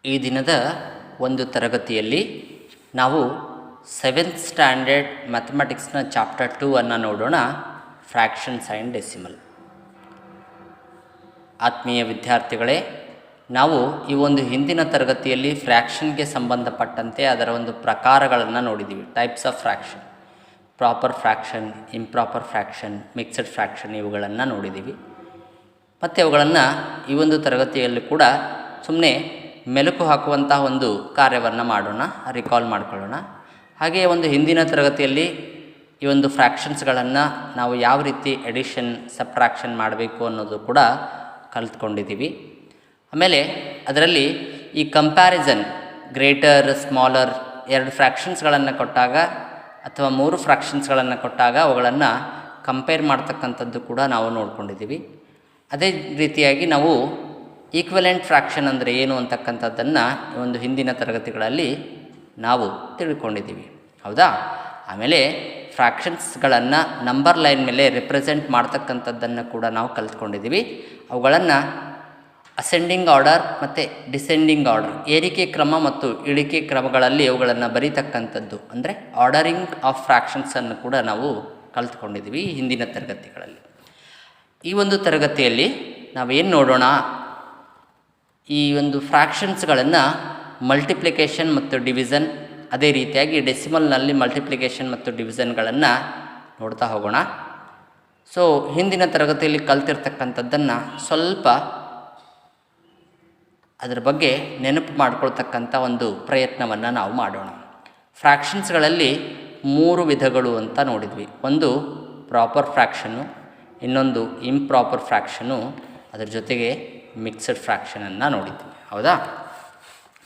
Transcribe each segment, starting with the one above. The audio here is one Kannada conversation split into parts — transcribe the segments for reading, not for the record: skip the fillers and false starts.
ಈ ದಿನದ ಒಂದು ತರಗತಿಯಲ್ಲಿ ನಾವು 7th ಸ್ಟ್ಯಾಂಡರ್ಡ್ ಮ್ಯಾಥಮೆಟಿಕ್ಸ್ನ ಚಾಪ್ಟರ್ 2 ಅನ್ನು ನೋಡೋಣ. Fractions and decimal. ಆತ್ಮೀಯ ವಿದ್ಯಾರ್ಥಿಗಳೇ, ನಾವು ಈ ಒಂದು ಹಿಂದಿನ ತರಗತಿಯಲ್ಲಿ ಫ್ರ್ಯಾಕ್ಷನ್ಗೆ ಸಂಬಂಧಪಟ್ಟಂತೆ ಅದರ ಒಂದು ಪ್ರಕಾರಗಳನ್ನು ನೋಡಿದ್ದೀವಿ. Types of fraction, proper fraction, improper fraction, mixed fraction ಇವುಗಳನ್ನು ನೋಡಿದ್ದೀವಿ. ಮತ್ತು ಅವುಗಳನ್ನು ಈ ಒಂದು ತರಗತಿಯಲ್ಲಿ ಕೂಡ ಸುಮ್ಮನೆ ಮೆಲುಕು ಹಾಕುವಂತಹ ಒಂದು ಕಾರ್ಯವನ್ನು ಮಾಡೋಣ, ರಿಕಾಲ್ ಮಾಡಿಕೊಳ್ಳೋಣ. ಹಾಗೆಯೇ ಒಂದು ಹಿಂದಿನ ತರಗತಿಯಲ್ಲಿ ಈ ಒಂದು ಫ್ರ್ಯಾಕ್ಷನ್ಸ್ಗಳನ್ನು ನಾವು ಯಾವ ರೀತಿ ಎಡಿಷನ್, ಸಬ್ಟ್ರಾಕ್ಷನ್ ಮಾಡಬೇಕು ಅನ್ನೋದು ಕೂಡ ಕಲಿತ್ಕೊಂಡಿದ್ದೀವಿ. ಆಮೇಲೆ ಅದರಲ್ಲಿ ಈ ಕಂಪ್ಯಾರಿಸನ್, ಗ್ರೇಟರ್, ಸ್ಮಾಲರ್, 2 ಫ್ರ್ಯಾಕ್ಷನ್ಸ್ಗಳನ್ನು ಕೊಟ್ಟಾಗ ಅಥವಾ 3 ಫ್ರ್ಯಾಕ್ಷನ್ಸ್ಗಳನ್ನು ಕೊಟ್ಟಾಗ ಅವುಗಳನ್ನು ಕಂಪೇರ್ ಮಾಡ್ತಕ್ಕಂಥದ್ದು ಕೂಡ ನಾವು ನೋಡ್ಕೊಂಡಿದ್ದೀವಿ. ಅದೇ ರೀತಿಯಾಗಿ ನಾವು ಈಕ್ವಲೆಂಟ್ ಫ್ರ್ಯಾಕ್ಷನ್ ಅಂದರೆ ಏನು ಅಂತಕ್ಕಂಥದ್ದನ್ನು ಒಂದು ಹಿಂದಿನ ತರಗತಿಗಳಲ್ಲಿ ನಾವು ತಿಳ್ಕೊಂಡಿದ್ದೀವಿ, ಹೌದಾ? ಆಮೇಲೆ ಫ್ರ್ಯಾಕ್ಷನ್ಸ್ಗಳನ್ನು ನಂಬರ್ ಲೈನ್ ಮೇಲೆ ರಿಪ್ರೆಸೆಂಟ್ ಮಾಡ್ತಕ್ಕಂಥದ್ದನ್ನು ಕೂಡ ನಾವು ಕಲಿತ್ಕೊಂಡಿದ್ದೀವಿ. ಅವುಗಳನ್ನು ಅಸೆಂಡಿಂಗ್ ಆರ್ಡರ್ ಮತ್ತು ಡಿಸೆಂಡಿಂಗ್ ಆರ್ಡರ್, ಏರಿಕೆ ಕ್ರಮ ಮತ್ತು ಇಳಿಕೆ ಕ್ರಮಗಳಲ್ಲಿ ಅವುಗಳನ್ನು ಬರೀತಕ್ಕಂಥದ್ದು ಅಂದರೆ ಆರ್ಡರಿಂಗ್ ಆಫ್ ಫ್ರ್ಯಾಕ್ಷನ್ಸನ್ನು ಕೂಡ ನಾವು ಕಲಿತ್ಕೊಂಡಿದ್ದೀವಿ ಈ ಹಿಂದಿನ ತರಗತಿಗಳಲ್ಲಿ. ಈ ಒಂದು ತರಗತಿಯಲ್ಲಿ ನಾವೇನು ನೋಡೋಣ, ಈ ಒಂದು ಫ್ರ್ಯಾಕ್ಷನ್ಸ್ಗಳನ್ನು ಮಲ್ಟಿಪ್ಲಿಕೇಶನ್ ಮತ್ತು ಡಿವಿಷನ್, ಅದೇ ರೀತಿಯಾಗಿ ಡೆಸಿಮಲ್ನಲ್ಲಿ ಮಲ್ಟಿಪ್ಲಿಕೇಶನ್ ಮತ್ತು ಡಿವಿಷನ್ಗಳನ್ನು ನೋಡ್ತಾ ಹೋಗೋಣ. ಸೊ ಹಿಂದಿನ ತರಗತಿಯಲ್ಲಿ ಕಲ್ತಿರ್ತಕ್ಕಂಥದ್ದನ್ನು ಸ್ವಲ್ಪ ಅದರ ಬಗ್ಗೆ ನೆನಪು ಮಾಡ್ಕೊಳ್ತಕ್ಕಂಥ ಒಂದು ಪ್ರಯತ್ನವನ್ನು ನಾವು ಮಾಡೋಣ. ಫ್ರ್ಯಾಕ್ಷನ್ಸ್ಗಳಲ್ಲಿ 3 ವಿಧಗಳು ಅಂತ ನೋಡಿದ್ವಿ. ಒಂದು ಪ್ರಾಪರ್ ಫ್ರ್ಯಾಕ್ಷನ್ನು, ಇನ್ನೊಂದು ಇಂಪ್ರಾಪರ್ ಫ್ರ್ಯಾಕ್ಷನು, ಅದರ ಜೊತೆಗೆ ಮಿಕ್ಸಡ್ ಫ್ರ್ಯಾಕ್ಷನನ್ನು ನೋಡಿದ್ವಿ, ಹೌದಾ?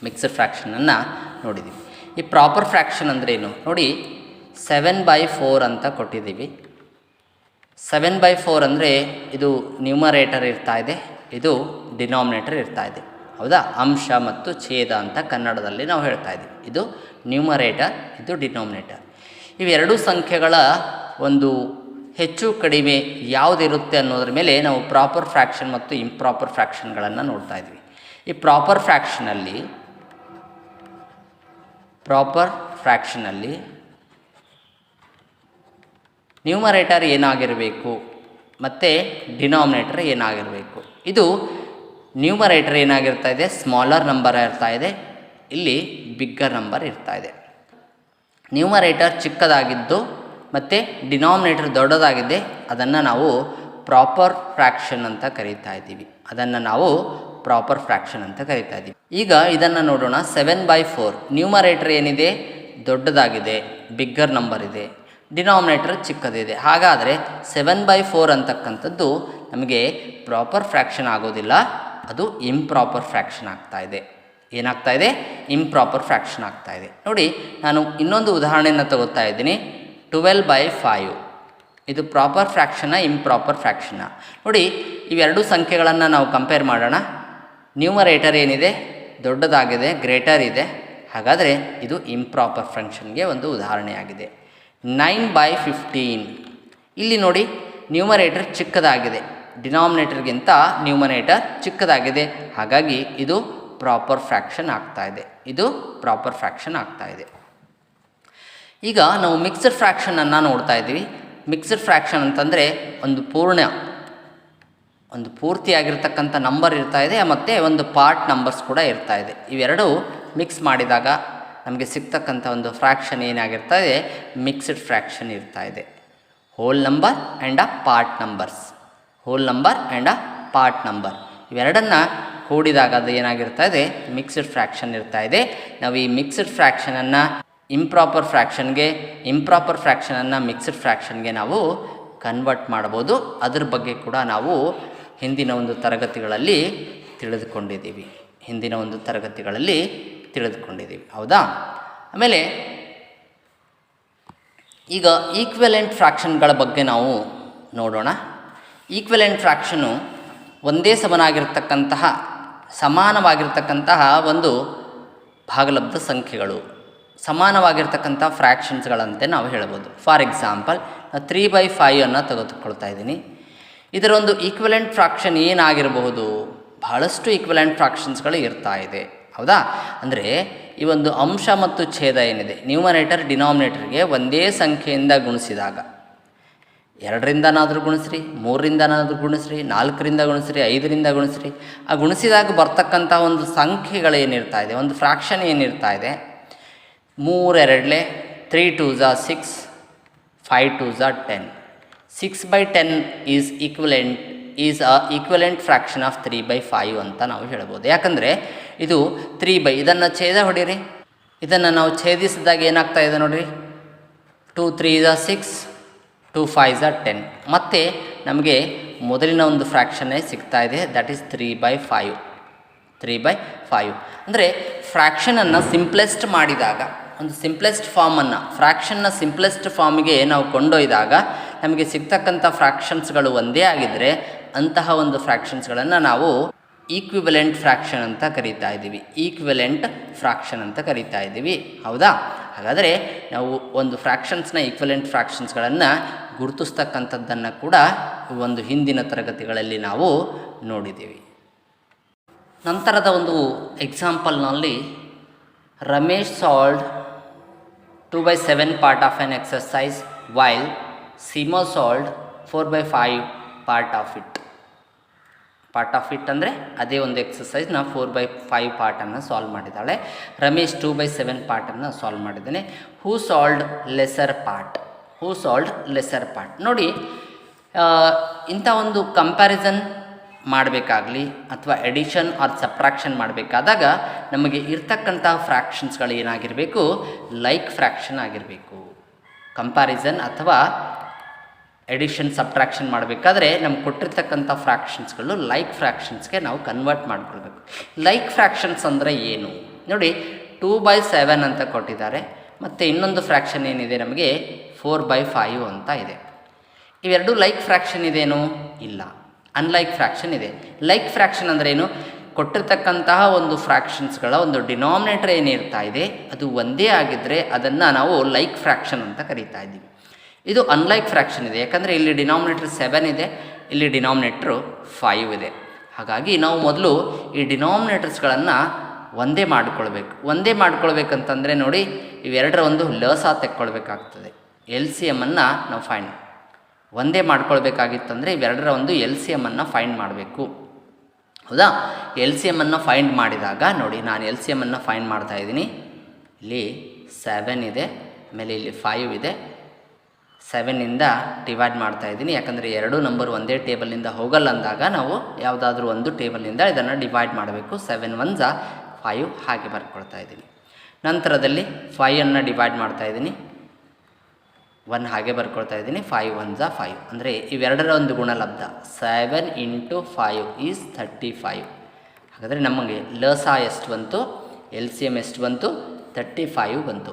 ಮಿಕ್ಸಡ್ ಫ್ರ್ಯಾಕ್ಷನನ್ನು ನೋಡಿದ್ದೀವಿ. ಈ ಪ್ರಾಪರ್ ಫ್ರ್ಯಾಕ್ಷನ್ ಅಂದ್ರೇನು ನೋಡಿ, 7/4 ಅಂತ ಕೊಟ್ಟಿದ್ದೀವಿ. 7/4 ಅಂದರೆ ಇದು ನ್ಯೂಮರೇಟರ್ ಇರ್ತಾ ಇದೆ, ಇದು ಡಿನಾಮಿನೇಟರ್ ಇರ್ತಾ ಇದೆ, ಹೌದಾ? ಅಂಶ ಮತ್ತು ಛೇದ ಅಂತ ಕನ್ನಡದಲ್ಲಿ ನಾವು ಹೇಳ್ತಾ ಇದ್ದೀವಿ. ಇದು ನ್ಯೂಮರೇಟರ್, ಇದು ಡಿನಾಮಿನೇಟರ್. ಇವೆರಡೂ ಸಂಖ್ಯೆಗಳ ಒಂದು ಹೆಚ್ಚು ಕಡಿಮೆ ಯಾವುದಿರುತ್ತೆ ಅನ್ನೋದ್ರ ಮೇಲೆ ನಾವು ಪ್ರಾಪರ್ ಫ್ರ್ಯಾಕ್ಷನ್ ಮತ್ತು ಇಂಪ್ರಾಪರ್ ಫ್ರ್ಯಾಕ್ಷನ್ಗಳನ್ನು ನೋಡ್ತಾ ಇದ್ವಿ. ಈ ಪ್ರಾಪರ್ ಫ್ರ್ಯಾಕ್ಷನಲ್ಲಿ ನ್ಯೂಮರೇಟರ್ ಏನಾಗಿರಬೇಕು ಮತ್ತು ಡಿನಾಮಿನೇಟರ್ ಏನಾಗಿರಬೇಕು. ಇದು ನ್ಯೂಮರೇಟರ್ ಏನಾಗಿರ್ತಾ ಇದೆ, ಸ್ಮಾಲರ್ ನಂಬರ್ ಇರ್ತಾ ಇದೆ, ಇಲ್ಲಿ ಬಿಗ್ಗರ್ ನಂಬರ್ ಇರ್ತಾ ಇದೆ. ನ್ಯೂಮರೇಟರ್ ಚಿಕ್ಕದಾಗಿದ್ದು ಮತ್ತು ಡಿನಾಮಿನೇಟರ್ ದೊಡ್ಡದಾಗಿದೆ, ಅದನ್ನು ನಾವು ಪ್ರಾಪರ್ ಫ್ರ್ಯಾಕ್ಷನ್ ಅಂತ ಕರೀತಾ ಇದ್ದೀವಿ. ಈಗ ಇದನ್ನು ನೋಡೋಣ. 7/4 ನ್ಯೂಮರೇಟರ್ ಏನಿದೆ, ದೊಡ್ಡದಾಗಿದೆ, ಬಿಗ್ಗರ್ ನಂಬರ್ ಇದೆ, ಡಿನಾಮಿನೇಟರ್ ಚಿಕ್ಕದಿದೆ. ಹಾಗಾದರೆ 7/4 ಅಂತಕ್ಕಂಥದ್ದು ನಮಗೆ ಪ್ರಾಪರ್ ಫ್ರ್ಯಾಕ್ಷನ್ ಆಗೋದಿಲ್ಲ, ಅದು ಇಂಪ್ರಾಪರ್ ಫ್ರ್ಯಾಕ್ಷನ್ ಆಗ್ತಾ ಇದೆ. ಏನಾಗ್ತಾ ಇದೆ? ಇಂಪ್ರಾಪರ್ ಫ್ರ್ಯಾಕ್ಷನ್ ಆಗ್ತಾ ಇದೆ. ನೋಡಿ, ನಾನು ಇನ್ನೊಂದು ಉದಾಹರಣೆಯನ್ನು ತಗೋತಾ ಇದ್ದೀನಿ. 12/5 ಇದು ಪ್ರಾಪರ್ ಫ್ರ್ಯಾಕ್ಷನ್ನ, ಇಂಪ್ರಾಪರ್ ಫ್ರ್ಯಾಕ್ಷನ್ನ? ನೋಡಿ, ಇವೆರಡೂ ಸಂಖ್ಯೆಗಳನ್ನು ನಾವು ಕಂಪೇರ್ ಮಾಡೋಣ. ನ್ಯೂಮರೇಟರ್ ಏನಿದೆ, ದೊಡ್ಡದಾಗಿದೆ, ಗ್ರೇಟರ್ ಇದೆ, ಹಾಗಾದರೆ ಇದು ಇಂಪ್ರಾಪರ್ ಫ್ರ್ಯಾಕ್ಷನ್ಗೆ ಒಂದು ಉದಾಹರಣೆಯಾಗಿದೆ. 9/15 ಇಲ್ಲಿ ನೋಡಿ, ನ್ಯೂಮರೇಟರ್ ಚಿಕ್ಕದಾಗಿದೆ, ಡಿನಾಮಿನೇಟರ್ಗಿಂತ ನ್ಯೂಮರೇಟರ್ ಚಿಕ್ಕದಾಗಿದೆ, ಹಾಗಾಗಿ ಇದು ಪ್ರಾಪರ್ ಫ್ರ್ಯಾಕ್ಷನ್ ಆಗ್ತಾ ಇದೆ. ಈಗ ನಾವು ಮಿಕ್ಸಡ್ ಫ್ರ್ಯಾಕ್ಷನನ್ನು ನೋಡ್ತಾ ಇದ್ದೀವಿ. ಮಿಕ್ಸಡ್ ಫ್ರ್ಯಾಕ್ಷನ್ ಅಂತಂದರೆ ಒಂದು ಪೂರ್ತಿಯಾಗಿರ್ತಕ್ಕಂಥ ನಂಬರ್ ಇರ್ತಾ ಇದೆ, ಮತ್ತು ಒಂದು ಪಾರ್ಟ್ ನಂಬರ್ಸ್ ಕೂಡ ಇರ್ತಾ ಇದೆ. ಇವೆರಡು ಮಿಕ್ಸ್ ಮಾಡಿದಾಗ ನಮಗೆ ಸಿಗ್ತಕ್ಕಂಥ ಒಂದು ಫ್ರ್ಯಾಕ್ಷನ್ ಏನಾಗಿರ್ತಾ ಇದೆ, ಮಿಕ್ಸಡ್ ಫ್ರ್ಯಾಕ್ಷನ್ ಇರ್ತಾ ಇದೆ. Whole number and a part number ಇವೆರಡನ್ನು ಕೂಡಿದಾಗ ಅದು ಏನಾಗಿರ್ತಾ ಇದೆ, ಮಿಕ್ಸಡ್ ಫ್ರ್ಯಾಕ್ಷನ್ ಇರ್ತಾ ಇದೆ. ನಾವು ಈ ಮಿಕ್ಸಡ್ ಫ್ರ್ಯಾಕ್ಷನನ್ನು ಇಂಪ್ರಾಪರ್ ಫ್ರ್ಯಾಕ್ಷನನ್ನು ಮಿಕ್ಸಡ್ ಫ್ರ್ಯಾಕ್ಷನ್ಗೆ ನಾವು ಕನ್ವರ್ಟ್ ಮಾಡ್ಬೋದು. ಅದ್ರ ಬಗ್ಗೆ ಕೂಡ ನಾವು ಹಿಂದಿನ ಒಂದು ತರಗತಿಗಳಲ್ಲಿ ತಿಳಿದುಕೊಂಡಿದ್ದೀವಿ, ಹೌದಾ? ಆಮೇಲೆ ಈಗ ಈಕ್ವಲೆಂಟ್ ಫ್ರ್ಯಾಕ್ಷನ್ಗಳ ಬಗ್ಗೆ ನಾವು ನೋಡೋಣ. ಈಕ್ವಲೆಂಟ್ ಫ್ರ್ಯಾಕ್ಷನು ಒಂದೇ ಸಮಾನವಾಗಿರ್ತಕ್ಕಂತಹ ಒಂದು ಭಾಗಲಬ್ಧ ಸಂಖ್ಯೆಗಳು, ಸಮಾನವಾಗಿರ್ತಕ್ಕಂಥ ಫ್ರ್ಯಾಕ್ಷನ್ಸ್ಗಳಂತೆ ನಾವು ಹೇಳ್ಬೋದು. ಫಾರ್ ಎಕ್ಸಾಂಪಲ್ 3/5 ಅನ್ನು ತೆಗೆದುಕೊಳ್ತಾ ಇದ್ದೀನಿ. ಇದರ ಒಂದು ಈಕ್ವಲೆಂಟ್ ಫ್ರ್ಯಾಕ್ಷನ್ ಏನಾಗಿರಬಹುದು? ಬಹಳಷ್ಟು ಈಕ್ವಲೆಂಟ್ ಫ್ರ್ಯಾಕ್ಷನ್ಸ್ಗಳು ಇರ್ತಾ ಇದೆ. ಹೌದಾ? ಅಂದರೆ ಈ ಒಂದು ಅಂಶ ಮತ್ತು ಛೇದ ಏನಿದೆ, ನ್ಯೂಮರೇಟರ್ ಡಿನಾಮಿನೇಟರ್ಗೆ ಒಂದೇ ಸಂಖ್ಯೆಯಿಂದ ಗುಣಿಸಿದಾಗ, 2ರಿಂದನಾದರೂ ಗುಣಿಸ್ರಿ, 3ರಿಂದನಾದರೂ ಗುಣಿಸ್ರಿ, 4ರಿಂದ ಗುಣಿಸ್ರಿ, 5ರಿಂದ ಗುಣಿಸ್ರಿ, ಆ ಗುಣಿಸಿದಾಗ ಬರ್ತಕ್ಕಂಥ ಒಂದು ಸಂಖ್ಯೆಗಳೇನಿರ್ತಾ ಇದೆ, ಒಂದು ಫ್ರ್ಯಾಕ್ಷನ್ ಏನಿರ್ತಾ ಇದೆ, 3 2 3 2s 6, 5 2s 10. 6/10 is equivalent fraction of 3/5 ಅಂತ ನಾವು ಹೇಳ್ಬೋದು. ಯಾಕಂದರೆ ಇದು 3 ಇದನ್ನು ಛೇದ ಹೊಡೀರಿ, ಇದನ್ನು ನಾವು ಛೇದಿಸಿದಾಗ ಏನಾಗ್ತಾ ಇದೆ ನೋಡಿರಿ, 2 3s 6, 2 5s 10. ಮತ್ತು ನಮಗೆ ಮೊದಲಿನ ಒಂದು ಫ್ರ್ಯಾಕ್ಷನ್ನೇ ಸಿಗ್ತಾ ಇದೆ, ದಟ್ ಈಸ್ 3/5. 3/5 ಅಂದರೆ ಫ್ರ್ಯಾಕ್ಷನನ್ನು ಸಿಂಪ್ಲೆಸ್ಟ್ ಮಾಡಿದಾಗ, ಒಂದು ಸಿಂಪ್ಲೆಸ್ಟ್ ಫಾರ್ಮನ್ನು, ಫ್ರ್ಯಾಕ್ಷನ್ನ ಸಿಂಪ್ಲೆಸ್ಟ್ ಫಾರ್ಮಿಗೆ ನಾವು ಕೊಂಡೊಯ್ದಾಗ ನಮಗೆ ಸಿಗ್ತಕ್ಕಂಥ ಫ್ರ್ಯಾಕ್ಷನ್ಸ್ಗಳು ಒಂದೇ ಆಗಿದ್ದರೆ ಅಂತಹ ಒಂದು ಫ್ರ್ಯಾಕ್ಷನ್ಸ್ಗಳನ್ನು ನಾವು ಈಕ್ವಿವೆಲೆಂಟ್ ಫ್ರ್ಯಾಕ್ಷನ್ ಅಂತ ಕರೀತಾ ಇದ್ದೀವಿ. ಈಕ್ವಿವೆಲೆಂಟ್ ಫ್ರ್ಯಾಕ್ಷನ್ ಅಂತ ಕರೀತಾ ಇದ್ದೀವಿ. ಹೌದಾ? ಹಾಗಾದರೆ ನಾವು ಒಂದು ಫ್ರ್ಯಾಕ್ಷನ್ಸ್ನ ಈಕ್ವಿವೆಲೆಂಟ್ ಫ್ರ್ಯಾಕ್ಷನ್ಸ್ಗಳನ್ನು ಗುರುತಿಸ್ತಕ್ಕಂಥದ್ದನ್ನು ಕೂಡ ಒಂದು ಹಿಂದಿನ ತರಗತಿಗಳಲ್ಲಿ ನಾವು ನೋಡಿದ್ದೀವಿ. ನಂತರದ ಒಂದು ಎಕ್ಸಾಂಪಲ್ನಲ್ಲಿ Ramesh solved 2/7 part of an exercise while Seema solved 4/5 part of it. Part of it ಅಂದರೆ ಅದೇ ಒಂದು ಎಕ್ಸಸೈಸ್ನ 4/5 ಪಾರ್ಟನ್ನು ಸಾಲ್ವ್ ಮಾಡಿದ್ದಾಳೆ. ರಮೇಶ್ 2/7 ಪಾರ್ಟನ್ನು ಸಾಲ್ವ್ ಮಾಡಿದ್ದಾನೆ. ಹೂ ಸಾಲ್ವ್ಡ್ ಲೆಸರ್ ಪಾರ್ಟ್. ನೋಡಿ, ಇಂಥ ಒಂದು ಕಂಪ್ಯಾರಿಸನ್ ಮಾಡಬೇಕಾಗಲಿ ಅಥವಾ ಎಡಿಷನ್ ಆರ್ ಸಬ್ಟ್ರಾಕ್ಷನ್ ಮಾಡಬೇಕಾದಾಗ ನಮಗೆ ಇರ್ತಕ್ಕಂಥ ಫ್ರ್ಯಾಕ್ಷನ್ಸ್ಗಳು ಏನಾಗಿರಬೇಕು, ಲೈಕ್ ಫ್ರ್ಯಾಕ್ಷನ್ ಆಗಿರಬೇಕು. ಕಂಪ್ಯಾರಿಸನ್ ಅಥವಾ ಎಡಿಷನ್ ಸಬ್ಟ್ರಾಕ್ಷನ್ ಮಾಡಬೇಕಾದ್ರೆ ನಮ್ಗೆ ಕೊಟ್ಟಿರ್ತಕ್ಕಂಥ ಫ್ರ್ಯಾಕ್ಷನ್ಸ್ಗಳು ಲೈಕ್ ಫ್ರ್ಯಾಕ್ಷನ್ಸ್ಗೆ ನಾವು ಕನ್ವರ್ಟ್ ಮಾಡ್ಕೊಳ್ಬೇಕು. ಲೈಕ್ ಫ್ರ್ಯಾಕ್ಷನ್ಸ್ ಅಂದರೆ ಏನು ನೋಡಿ, 2/7 ಅಂತ ಕೊಟ್ಟಿದ್ದಾರೆ, ಮತ್ತು ಇನ್ನೊಂದು ಫ್ರ್ಯಾಕ್ಷನ್ ಏನಿದೆ ನಮಗೆ 4/5 ಅಂತ ಇದೆ. ಇವೆರಡೂ ಲೈಕ್ ಫ್ರ್ಯಾಕ್ಷನ್ ಇದೇನು? ಇಲ್ಲ, ಅನ್ಲೈಕ್ ಫ್ರ್ಯಾಕ್ಷನ್ ಇದೆ. ಲೈಕ್ ಫ್ರ್ಯಾಕ್ಷನ್ ಅಂದರೆ ಏನು? ಕೊಟ್ಟಿರ್ತಕ್ಕಂತಹ ಒಂದು ಫ್ರ್ಯಾಕ್ಷನ್ಸ್ಗಳ ಒಂದು ಡಿನಾಮಿನೇಟರ್ ಏನಿರ್ತಾ ಇದೆ ಅದು ಒಂದೇ ಆಗಿದ್ದರೆ ಅದನ್ನು ನಾವು ಲೈಕ್ ಫ್ರ್ಯಾಕ್ಷನ್ ಅಂತ ಕರೀತಾ ಇದ್ದೀವಿ. ಇದು ಅನ್ಲೈಕ್ ಫ್ರ್ಯಾಕ್ಷನ್ ಇದೆ, ಯಾಕಂದರೆ ಇಲ್ಲಿ ಡಿನಾಮಿನೇಟ್ರ್ 7 ಇದೆ, ಇಲ್ಲಿ ಡಿನಾಮಿನೇಟ್ರು 5 ಇದೆ. ಹಾಗಾಗಿ ನಾವು ಮೊದಲು ಈ ಡಿನಾಮಿನೇಟರ್ಸ್ಗಳನ್ನು ಒಂದೇ ಮಾಡ್ಕೊಳ್ಬೇಕಂತಂದರೆ ನೋಡಿ, ಇವೆರಡರ ಒಂದು ಲಸ ತೆಕ್ಕೊಳ್ಬೇಕಾಗ್ತದೆ. LCM ನಾವು ಫೈಂಡ್ ಒಂದೇ ಮಾಡ್ಕೊಳ್ಬೇಕಾಗಿತ್ತಂದರೆ ಇವೆರಡರ ಒಂದು LCM ಫೈಂಡ್ ಮಾಡಬೇಕು. ಹೌದಾ? LCM ಫೈಂಡ್ ಮಾಡಿದಾಗ ನೋಡಿ, ನಾನು LCM ಫೈಂಡ್ ಮಾಡ್ತಾ ಇದ್ದೀನಿ. ಇಲ್ಲಿ 7 ಇದೆ, ಆಮೇಲೆ ಇಲ್ಲಿ 5 ಇದೆ. 7ಇಂದ ಡಿವೈಡ್ ಮಾಡ್ತಾ ಇದ್ದೀನಿ, ಯಾಕಂದರೆ ಎರಡೂ ನಂಬರ್ ಒಂದೇ ಟೇಬಲಿಂದ ಹೋಗಲ್ಲ ಅಂದಾಗ ನಾವು ಯಾವುದಾದ್ರೂ ಒಂದು ಟೇಬಲಿಂದ ಇದನ್ನು ಡಿವೈಡ್ ಮಾಡಬೇಕು. 7 1s 5 ಹಾಗೆ ಬರ್ಕೊಳ್ತಾ ಇದ್ದೀನಿ. ನಂತರದಲ್ಲಿ 5 ಡಿವೈಡ್ ಮಾಡ್ತಾ ಇದ್ದೀನಿ, 1 ಹಾಗೆ ಬರ್ಕೊಳ್ತಾ ಇದ್ದೀನಿ. 5 1s 5 ಅಂದರೆ ಇವೆರಡರ ಒಂದು ಗುಣಲಬ್ಧ 7 × 5 ಈಸ್ 35. ಹಾಗಾದರೆ ನಮಗೆ ಲಸ ಎಷ್ಟು ಬಂತು, LCM ಎಷ್ಟು ಬಂತು, 35 ಬಂತು.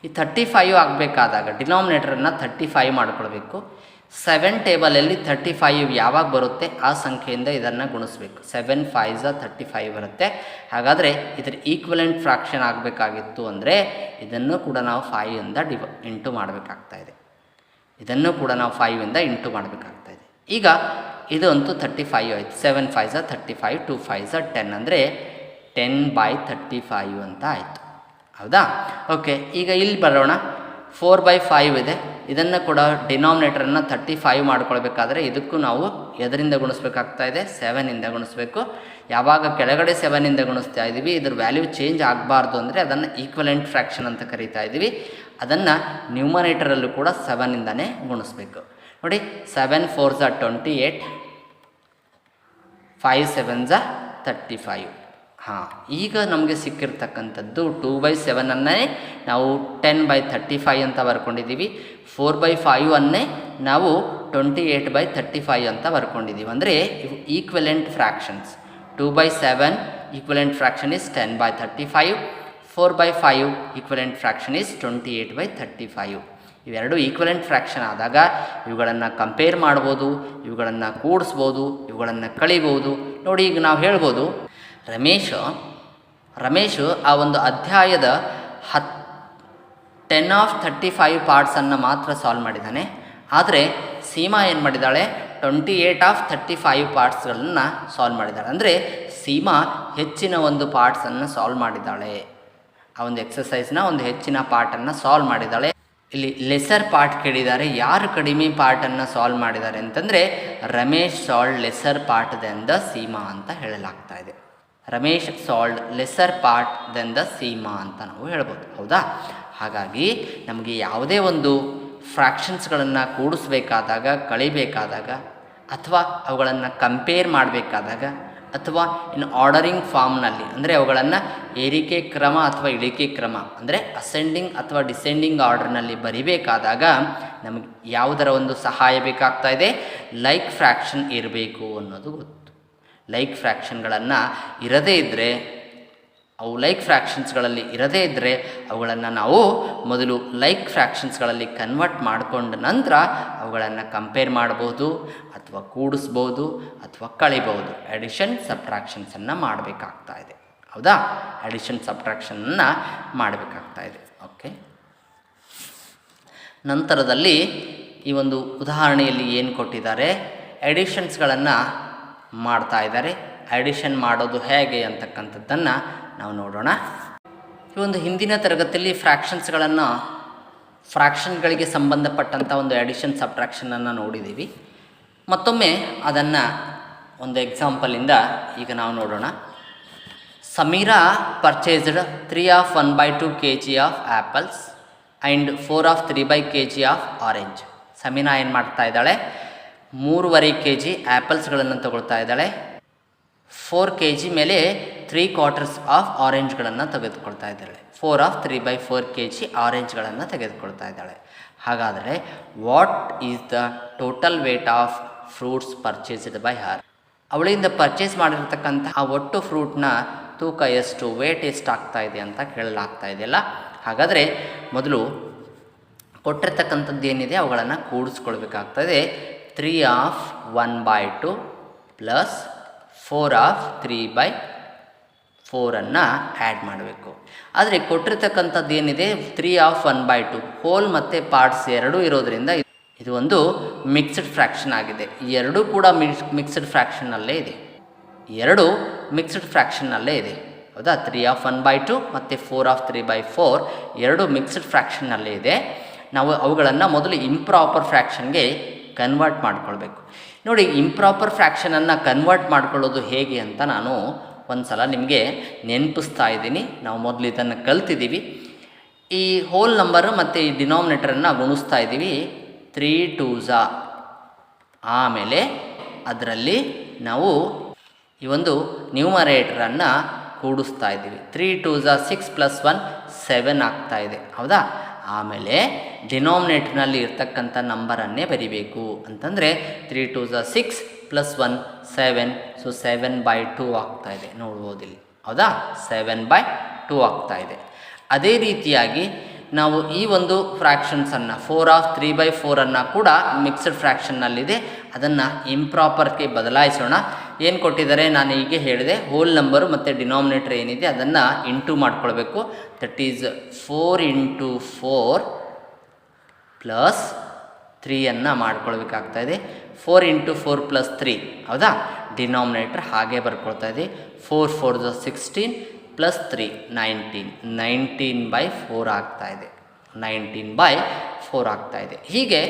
ಈ 35 ಆಗಬೇಕಾದಾಗ ಡಿನಾಮಿನೇಟರನ್ನು 35 ಮಾಡ್ಕೊಳ್ಬೇಕು. 7 ಟೇಬಲಲ್ಲಿ 35 ಯಾವಾಗ ಬರುತ್ತೆ ಆ ಸಂಖ್ಯೆಯಿಂದ ಇದನ್ನು ಗುಣಿಸ್ಬೇಕು. 7 5s 35 ಬರುತ್ತೆ. ಹಾಗಾದರೆ ಇದರ ಈಕ್ವಲೆಂಟ್ ಫ್ರ್ಯಾಕ್ಷನ್ ಆಗಬೇಕಾಗಿತ್ತು ಅಂದರೆ ಇದನ್ನು ಕೂಡ ನಾವು 5ಇಂದ ಇಂಟು ಮಾಡಬೇಕಾಗ್ತಾಯಿದೆ. ಈಗ ಇದು ಅಂತೂ 35 ಆಯಿತು. 7 5s 35, 2 5s 10 ಅಂದರೆ 10/35 ಅಂತ ಆಯಿತು. ಹೌದಾ? ಓಕೆ, ಈಗ ಇಲ್ಲಿ ಬರೋಣ. 4/5 ಇದೆ, ಇದನ್ನು ಕೂಡ ಡಿನಾಮಿನೇಟರನ್ನು 35 ಮಾಡ್ಕೊಳ್ಬೇಕಾದ್ರೆ ಇದಕ್ಕೂ ನಾವು ಎದರಿಂದ ಗುಣಿಸ್ಬೇಕಾಗ್ತಾ ಇದೆ, 7ಇಂದ ಗುಣಿಸ್ಬೇಕು. ಯಾವಾಗ ಕೆಳಗಡೆ 7ಇಂದ ಗುಣಿಸ್ತಾ ಇದ್ದೀವಿ ಇದ್ರ ವ್ಯಾಲ್ಯೂ ಚೇಂಜ್ ಆಗಬಾರ್ದು ಅಂದರೆ ಅದನ್ನು ಈಕ್ವಲೆಂಟ್ ಫ್ರ್ಯಾಕ್ಷನ್ ಅಂತ ಕರೀತಾ ಇದ್ದೀವಿ. ಅದನ್ನು ನ್ಯೂಮರೇಟರಲ್ಲೂ ಕೂಡ 7ಇಂದನೇ ಗುಣಿಸ್ಬೇಕು. ನೋಡಿ, 7 4s 28, 5 7s 35. ಈಗ ನಮಗೆ ಸಿಕ್ಕಿರ್ತಕ್ಕಂಥದ್ದು 2/7 ನಾವು 10/35 ಅಂತ ಬರ್ಕೊಂಡಿದ್ದೀವಿ. 4/5 ನಾವು 28/35 ಅಂತ ಬರ್ಕೊಂಡಿದ್ದೀವಿ. ಅಂದರೆ ಇವು equivalent fractions. 2/7 equivalent fraction is 10/35, 4/5 equivalent fraction is 28/35. ಇವೆರಡು ಈಕ್ವಲೆಂಟ್ ಫ್ರ್ಯಾಕ್ಷನ್ ಆದಾಗ ಇವುಗಳನ್ನು ಕಂಪೇರ್ ಮಾಡ್ಬೋದು, ಇವುಗಳನ್ನು ಕೂಡಿಸ್ಬೋದು, ಇವುಗಳನ್ನು ಕಳಿಬೋದು. ನೋಡಿ, ಈಗ ನಾವು ಹೇಳ್ಬೋದು ರಮೇಶು ಆ ಒಂದು ಅಧ್ಯಾಯದ 10/35 ಪಾರ್ಟ್ಸನ್ನು ಮಾತ್ರ ಸಾಲ್ವ್ ಮಾಡಿದ್ದಾನೆ. ಆದರೆ ಸೀಮಾ ಏನು ಮಾಡಿದ್ದಾಳೆ, 28/35 ಪಾರ್ಟ್ಸ್ಗಳನ್ನು ಸಾಲ್ವ್ ಮಾಡಿದ್ದಾಳೆ. ಅಂದರೆ ಸೀಮಾ ಹೆಚ್ಚಿನ ಒಂದು ಪಾರ್ಟ್ಸನ್ನು ಸಾಲ್ವ್ ಮಾಡಿದ್ದಾಳೆ. ಆ ಒಂದು ಎಕ್ಸಸೈಸ್ನ ಒಂದು ಹೆಚ್ಚಿನ ಪಾರ್ಟನ್ನು ಸಾಲ್ವ್ ಮಾಡಿದ್ದಾಳೆ. ಇಲ್ಲಿ ಲೆಸರ್ ಪಾರ್ಟ್ ಕೇಳಿದ್ದಾರೆ. ಯಾರು ಕಡಿಮೆ ಪಾರ್ಟನ್ನು ಸಾಲ್ವ್ ಮಾಡಿದ್ದಾರೆ ಅಂತಂದರೆ Ramesh solve lesser part than the Seema ಅಂತ ಹೇಳಲಾಗ್ತಾ ಇದೆ. Ramesh solve lesser part than the Seema ಅಂತ ನಾವು ಹೇಳ್ಬೋದು. ಹೌದಾ? ಹಾಗಾಗಿ ನಮಗೆ ಯಾವುದೇ ಒಂದು ಫ್ರ್ಯಾಕ್ಷನ್ಸ್ಗಳನ್ನು ಕೂಡಿಸ್ಬೇಕಾದಾಗ, ಕಳಿಬೇಕಾದಾಗ, ಅಥವಾ ಅವುಗಳನ್ನು ಕಂಪೇರ್ ಮಾಡಬೇಕಾದಾಗ, ಅಥವಾ ಇನ್ನು ಆರ್ಡರಿಂಗ್ ಫಾರ್ಮ್ನಲ್ಲಿ ಅಂದರೆ ಅವುಗಳನ್ನು ಏರಿಕೆ ಕ್ರಮ ಅಥವಾ ಇಳಿಕೆ ಕ್ರಮ ಅಂದರೆ ಅಸೆಂಡಿಂಗ್ ಅಥವಾ ಡಿಸೆಂಡಿಂಗ್ ಆರ್ಡರ್ನಲ್ಲಿ ಬರಿಬೇಕಾದಾಗ ನಮಗೆ ಯಾವುದರ ಒಂದು ಸಹಾಯ ಬೇಕಾಗ್ತಾ ಇದೆ? ಲೈಕ್ ಫ್ರ್ಯಾಕ್ಷನ್ ಇರಬೇಕು ಅನ್ನೋದು ಗೊತ್ತು. ಲೈಕ್ ಫ್ರ್ಯಾಕ್ಷನ್ಗಳನ್ನು ಇರದೇ ಇದ್ದರೆ, ಅವು ಲೈಕ್ ಫ್ರ್ಯಾಕ್ಷನ್ಸ್ಗಳಲ್ಲಿ ಇರದೇ ಇದ್ದರೆ ಅವುಗಳನ್ನು ನಾವು ಮೊದಲು ಲೈಕ್ ಫ್ರ್ಯಾಕ್ಷನ್ಸ್ಗಳಲ್ಲಿ ಕನ್ವರ್ಟ್ ಮಾಡಿಕೊಂಡ ನಂತರ ಅವುಗಳನ್ನು ಕಂಪೇರ್ ಮಾಡ್ಬೋದು, ಅಥವಾ ಕೂಡಿಸ್ಬೋದು, ಅಥವಾ ಕಳಿಬೋದು. ಅಡಿಷನ್ ಸಬ್ಟ್ರಾಕ್ಷನ್ಸನ್ನು ಮಾಡಬೇಕಾಗ್ತಾ ಇದೆ. ಹೌದಾ? ಅಡಿಷನ್ ಸಬ್ಟ್ರಾಕ್ಷನನ್ನು ಮಾಡಬೇಕಾಗ್ತಾ ಇದೆ. ಓಕೆ, ನಂತರದಲ್ಲಿ ಈ ಒಂದು ಉದಾಹರಣೆಯಲ್ಲಿ ಏನು ಕೊಟ್ಟಿದ್ದಾರೆ? ಎಡಿಷನ್ಸ್ಗಳನ್ನು ಮಾಡ್ತಾ ಇದ್ದಾರೆ. ಅಡಿಷನ್ ಮಾಡೋದು ಹೇಗೆ ಅಂತಕ್ಕಂಥದ್ದನ್ನು ನಾವು ನೋಡೋಣ. ಈ ಒಂದು ಹಿಂದಿನ ತರಗತಿಯಲ್ಲಿ ಫ್ರ್ಯಾಕ್ಷನ್ಗಳಿಗೆ ಸಂಬಂಧಪಟ್ಟಂಥ ಒಂದು ಅಡಿಷನ್ ಸಬ್ಟ್ರಾಕ್ಷನನ್ನು ನೋಡಿದ್ದೀವಿ. ಮತ್ತೊಮ್ಮೆ ಅದನ್ನು ಒಂದು ಎಕ್ಸಾಂಪಲಿಂದ ಈಗ ನಾವು ನೋಡೋಣ. Sameera purchased 3/1/2 kg of apples and 4/3 kg of orange. Sameera ಏನು ಮಾಡ್ತಾ ಇದ್ದಾಳೆ? 3.25 kg ಆ್ಯಪಲ್ಸ್ಗಳನ್ನು ತಗೊಳ್ತಾ ಇದ್ದಾಳೆ. 4 kg ಮೇಲೆ 3/4 ಆಫ್ ಆರೆಂಜ್ಗಳನ್ನು ತೆಗೆದುಕೊಳ್ತಾ ಇದ್ದಾಳೆ. 4/3/4 kg ಆರೆಂಜ್ಗಳನ್ನು ತೆಗೆದುಕೊಳ್ತಾ ಇದ್ದಾಳೆ. ಹಾಗಾದರೆ what is the total weight of fruits purchased by her? ಅವಳಿಂದ ಪರ್ಚೇಸ್ ಮಾಡಿರ್ತಕ್ಕಂಥ ಆ ಒಟ್ಟು ಫ್ರೂಟ್ನ ತೂಕ ಎಷ್ಟು, ವೇಟ್ ಎಷ್ಟು ಆಗ್ತಾ ಇದೆ ಅಂತ ಕೇಳಲಾಗ್ತಾ ಇದೆಯಲ್ಲ. ಹಾಗಾದರೆ ಮೊದಲು ಕೊಟ್ಟಿರ್ತಕ್ಕಂಥದ್ದು ಏನಿದೆ ಅವುಗಳನ್ನು ಕೂಡಿಸ್ಕೊಳ್ಬೇಕಾಗ್ತದೆ. 3/1/2 ಪ್ಲಸ್ 4/3/4 ಆ್ಯಡ್ ಮಾಡಬೇಕು. ಆದರೆ ಕೊಟ್ಟಿರ್ತಕ್ಕಂಥದ್ದು ಏನಿದೆ 3/1/2 ಹೋಲ್ ಮತ್ತು ಪಾರ್ಟ್ಸ್ ಎರಡೂ ಇರೋದರಿಂದ ಇದು ಒಂದು ಮಿಕ್ಸ್ಡ್ ಫ್ರ್ಯಾಕ್ಷನ್ ಆಗಿದೆ. ಈ ಎರಡೂ ಕೂಡ ಮಿಕ್ಸ್ಡ್ ಫ್ರ್ಯಾಕ್ಷನ್ನಲ್ಲೇ ಇದೆ. ಹೌದಾ? 3/1/2 ಮತ್ತು 4/3/4 ಎರಡು ಮಿಕ್ಸ್ಡ್ ಫ್ರ್ಯಾಕ್ಷನ್ನಲ್ಲೇ ಇದೆ. ನಾವು ಅವುಗಳನ್ನು ಮೊದಲು ಇಂಪ್ರಾಪರ್ ಫ್ರ್ಯಾಕ್ಷನ್ಗೆ ಕನ್ವರ್ಟ್ ಮಾಡ್ಕೊಳ್ಬೇಕು. ನೋಡಿ, ಇಂಪ್ರಾಪರ್ ಫ್ರ್ಯಾಕ್ಷನನ್ನು ಕನ್ವರ್ಟ್ ಮಾಡ್ಕೊಳ್ಳೋದು ಹೇಗೆ ಅಂತ ನಾನು ಒಂದು ಸಲ ನಿಮಗೆ ನೆನಪಿಸ್ತಾ ಇದ್ದೀನಿ. ನಾವು ಮೊದಲು ಇದನ್ನು ಕಲ್ತಿದ್ದೀವಿ. ಈ ಹೋಲ್ ನಂಬರು ಮತ್ತು ಈ ಡಿನಾಮಿನೇಟರನ್ನು ಗುಣಿಸ್ತಾ ಇದ್ದೀವಿ. 3 2s, ಆಮೇಲೆ ಅದರಲ್ಲಿ ನಾವು ಈ ಒಂದು ನ್ಯೂಮರೇಟರನ್ನು ಕೂಡಿಸ್ತಾ ಇದ್ದೀವಿ. 3 2s 6 + 1 7 ಆಗ್ತಾ ಇದೆ. ಹೌದಾ? ಆಮೇಲೆ ಡಿನಾಮಿನೇಟರ್ನಲ್ಲಿ ಇರ್ತಕ್ಕಂಥ ನಂಬರನ್ನೇ ಬರಿಬೇಕು. ಅಂತಂದರೆ 3 2s 6 + 1 7, ಸೊ 7/2 ಆಗ್ತಾ ಇದೆ. ನೋಡ್ಬೋದಿಲ್ಲಿ. ಹೌದಾ? 7/2 ಆಗ್ತಾ ಇದೆ. ಅದೇ ರೀತಿಯಾಗಿ ನಾವು ಈ ಒಂದು ಫ್ರ್ಯಾಕ್ಷನ್ಸನ್ನು 4/3/4 ಕೂಡ ಮಿಕ್ಸ್ಡ್ ಫ್ರ್ಯಾಕ್ಷನ್ನಲ್ಲಿದೆ. ಅದನ್ನು ಇಂಪ್ರಾಪರ್ಗೆ ಬದಲಾಯಿಸೋಣ. ಏನು ಕೊಟ್ಟಿದ್ದಾರೆ? ನಾನು ಹೀಗೆ ಹೇಳಿದೆ, ಹೋಲ್ ನಂಬರು ಮತ್ತು ಡಿನಾಮಿನೇಟರ್ ಏನಿದೆ ಅದನ್ನು ಇಂಟು ಮಾಡ್ಕೊಳ್ಬೇಕು. That is 4 × 4 plus 3 ಮಾಡ್ಕೊಳ್ಬೇಕಾಗ್ತಾಯಿದೆ. 4 × 4 + 3. ಹೌದಾ? ಡಿನಾಮಿನೇಟರ್ ಹಾಗೆ ಬರ್ಕೊಳ್ತಾ ಇದೆ. 4 4s 16 ಪ್ಲಸ್ 3 19. 19/4 ಆಗ್ತಾ ಇದೆ. 19/4 ಆಗ್ತಾ ಇದೆ. ಹೀಗೆ